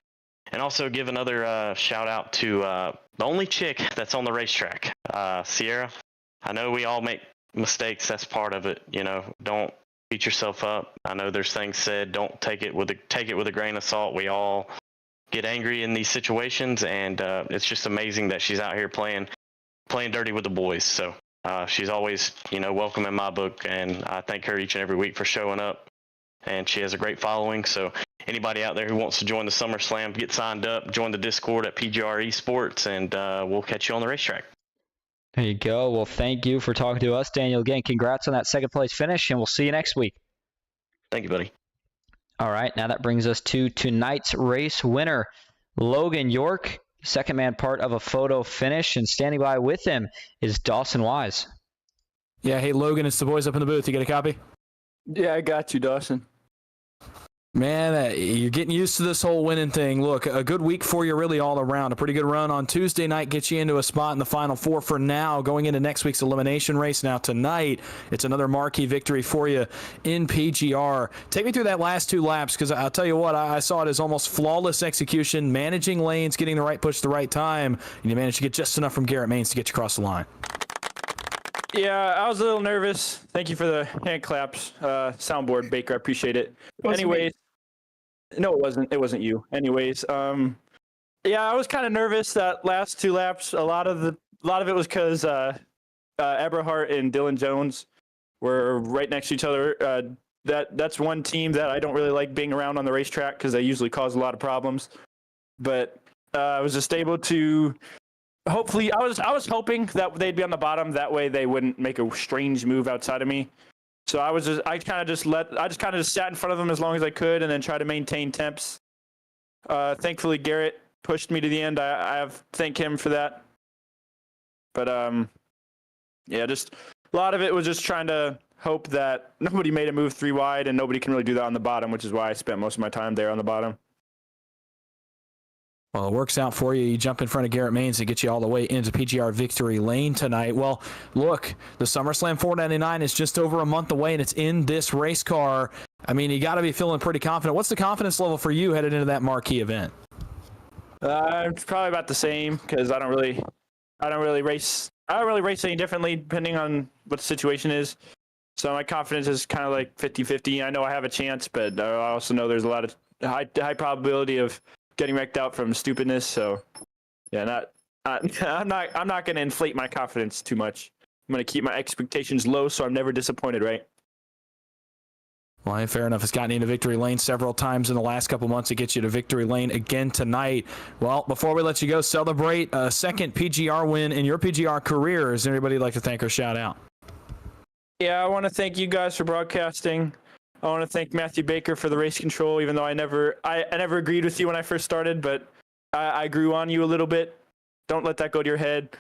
And also give another shout out to the only chick that's on the racetrack, Sierra. I know we all make mistakes. That's part of it. Don't beat yourself up. I know there's things said. Don't take it with a grain of salt. We all get angry in these situations, and it's just amazing that she's out here playing dirty with the boys. So she's always, welcome in my book, and I thank her each and every week for showing up. And she has a great following. So anybody out there who wants to join the SummerSlam, get signed up, join the Discord at PGR eSports, and we'll catch you on the racetrack. There you go. Well, thank you for talking to us, Daniel. Again, congrats on that second place finish, and we'll see you next week. Thank you, buddy. All right, now that brings us to tonight's race winner, Logan York, second man part of a photo finish, and standing by with him is Dawson Wise. Yeah, hey, Logan, it's the boys up in the booth. You get a copy? Yeah, I got you, Dawson. Man, you're getting used to this whole winning thing. Look, a good week for you really all around. A pretty good run on Tuesday night gets you into a spot in the Final Four for now, going into next week's elimination race. Now tonight, it's another marquee victory for you in PGR. Take me through that last two laps, because I'll tell you what, I saw it as almost flawless execution, managing lanes, getting the right push at the right time, and you managed to get just enough from Garrett Maines to get you across the line. Yeah, I was a little nervous. Thank you for the hand claps, soundboard, Baker. I appreciate it. Anyways, no, it wasn't. It wasn't you. Anyways, yeah, I was kind of nervous that last two laps. A lot of it was because Eberhardt and Dylan Jones were right next to each other. That's one team that I don't really like being around on the racetrack because they usually cause a lot of problems. But I was just able to. Hopefully, I was hoping that they'd be on the bottom. That way, they wouldn't make a strange move outside of me. So I kind of just sat in front of them as long as I could, and then try to maintain temps. Thankfully, Garrett pushed me to the end. I have thank him for that. But yeah, just a lot of it was just trying to hope that nobody made a move 3 wide, and nobody can really do that on the bottom, which is why I spent most of my time there on the bottom. Well, it works out for you. You jump in front of Garrett Maines to get you all the way into PGR victory lane tonight. Well, look, the SummerSlam 499 is just over a month away, and it's in this race car. I mean, you got to be feeling pretty confident. What's the confidence level for you headed into that marquee event? It's probably about the same because I don't really race. I don't really race any differently depending on what the situation is. So my confidence is kind of like 50-50. I know I have a chance, but I also know there's a lot of high probability of getting wrecked out from stupidness. So yeah, I'm not going to inflate my confidence too much. I'm going to keep my expectations low so I'm never disappointed, right? Well, fair enough. It's gotten you into victory lane several times in the last couple months. It gets you to victory lane again tonight. Well, before we let you go, celebrate a second PGR win in your PGR career. Is there anybody you'd like to thank or shout out? Yeah, I want to thank you guys for broadcasting. I want to thank Matthew Baker for the race control, even though I never agreed with you when I first started, but I grew on you a little bit. Don't let that go to your head.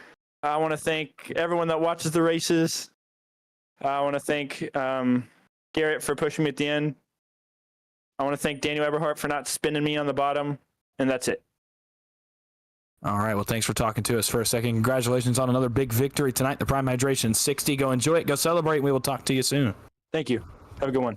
I want to thank everyone that watches the races. I want to thank Garrett for pushing me at the end. I want to thank Daniel Eberhardt for not spinning me on the bottom, and that's it. All right, well, thanks for talking to us for a second. Congratulations on another big victory tonight, the Prime Hydration 60. Go enjoy it. Go celebrate. We will talk to you soon. Thank you. Have a good one.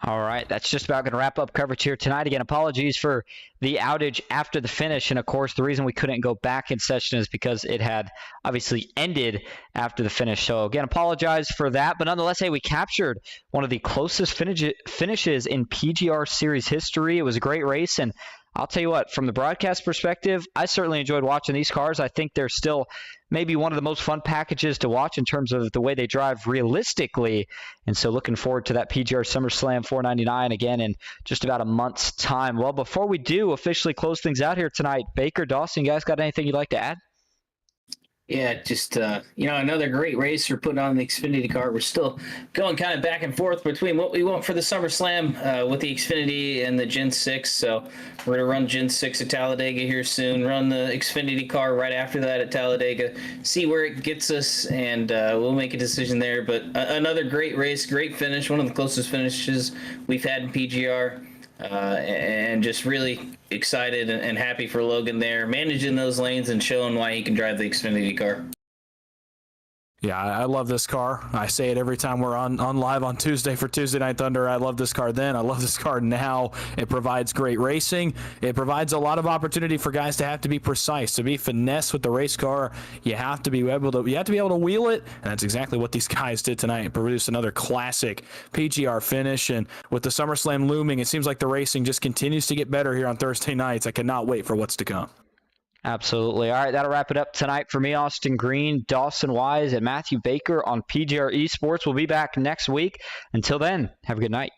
All right, that's just about going to wrap up coverage here tonight. Again, apologies for the outage after the finish. And, of course, the reason we couldn't go back in session is because it had obviously ended after the finish. So, again, apologize for that. But nonetheless, hey, we captured one of the closest finishes in PGR Series history. It was a great race. And I'll tell you what, from the broadcast perspective, I certainly enjoyed watching these cars. I think they're still maybe one of the most fun packages to watch in terms of the way they drive realistically. And so looking forward to that PGR SummerSlam 499 again in just about a month's time. Well, before we do officially close things out here tonight, Baker, Dawson, you guys got anything you'd like to add? Yeah, just, another great race for putting on the Xfinity car. We're still going kind of back and forth between what we want for the SummerSlam with the Xfinity and the Gen 6. So we're going to run Gen 6 at Talladega here soon, run the Xfinity car right after that at Talladega, see where it gets us, and we'll make a decision there. But another great race, great finish, one of the closest finishes we've had in PGR. And just really excited and happy for Logan there, managing those lanes and showing why he can drive the Xfinity car. Yeah, I love this car. I say it every time we're on live on Tuesday for Tuesday Night Thunder. I love this car then. I love this car now. It provides great racing. It provides a lot of opportunity for guys to have to be precise, to be finesse with the race car. You have to be able to wheel it, and that's exactly what these guys did tonight and produced another classic PGR finish. And with the SummerSlam looming, it seems like the racing just continues to get better here on Thursday nights. I cannot wait for what's to come. Absolutely. All right, that'll wrap it up tonight for me, Austin Green, Dawson Wise, and Matthew Baker on PGR eSports. We'll be back next week. Until then, have a good night.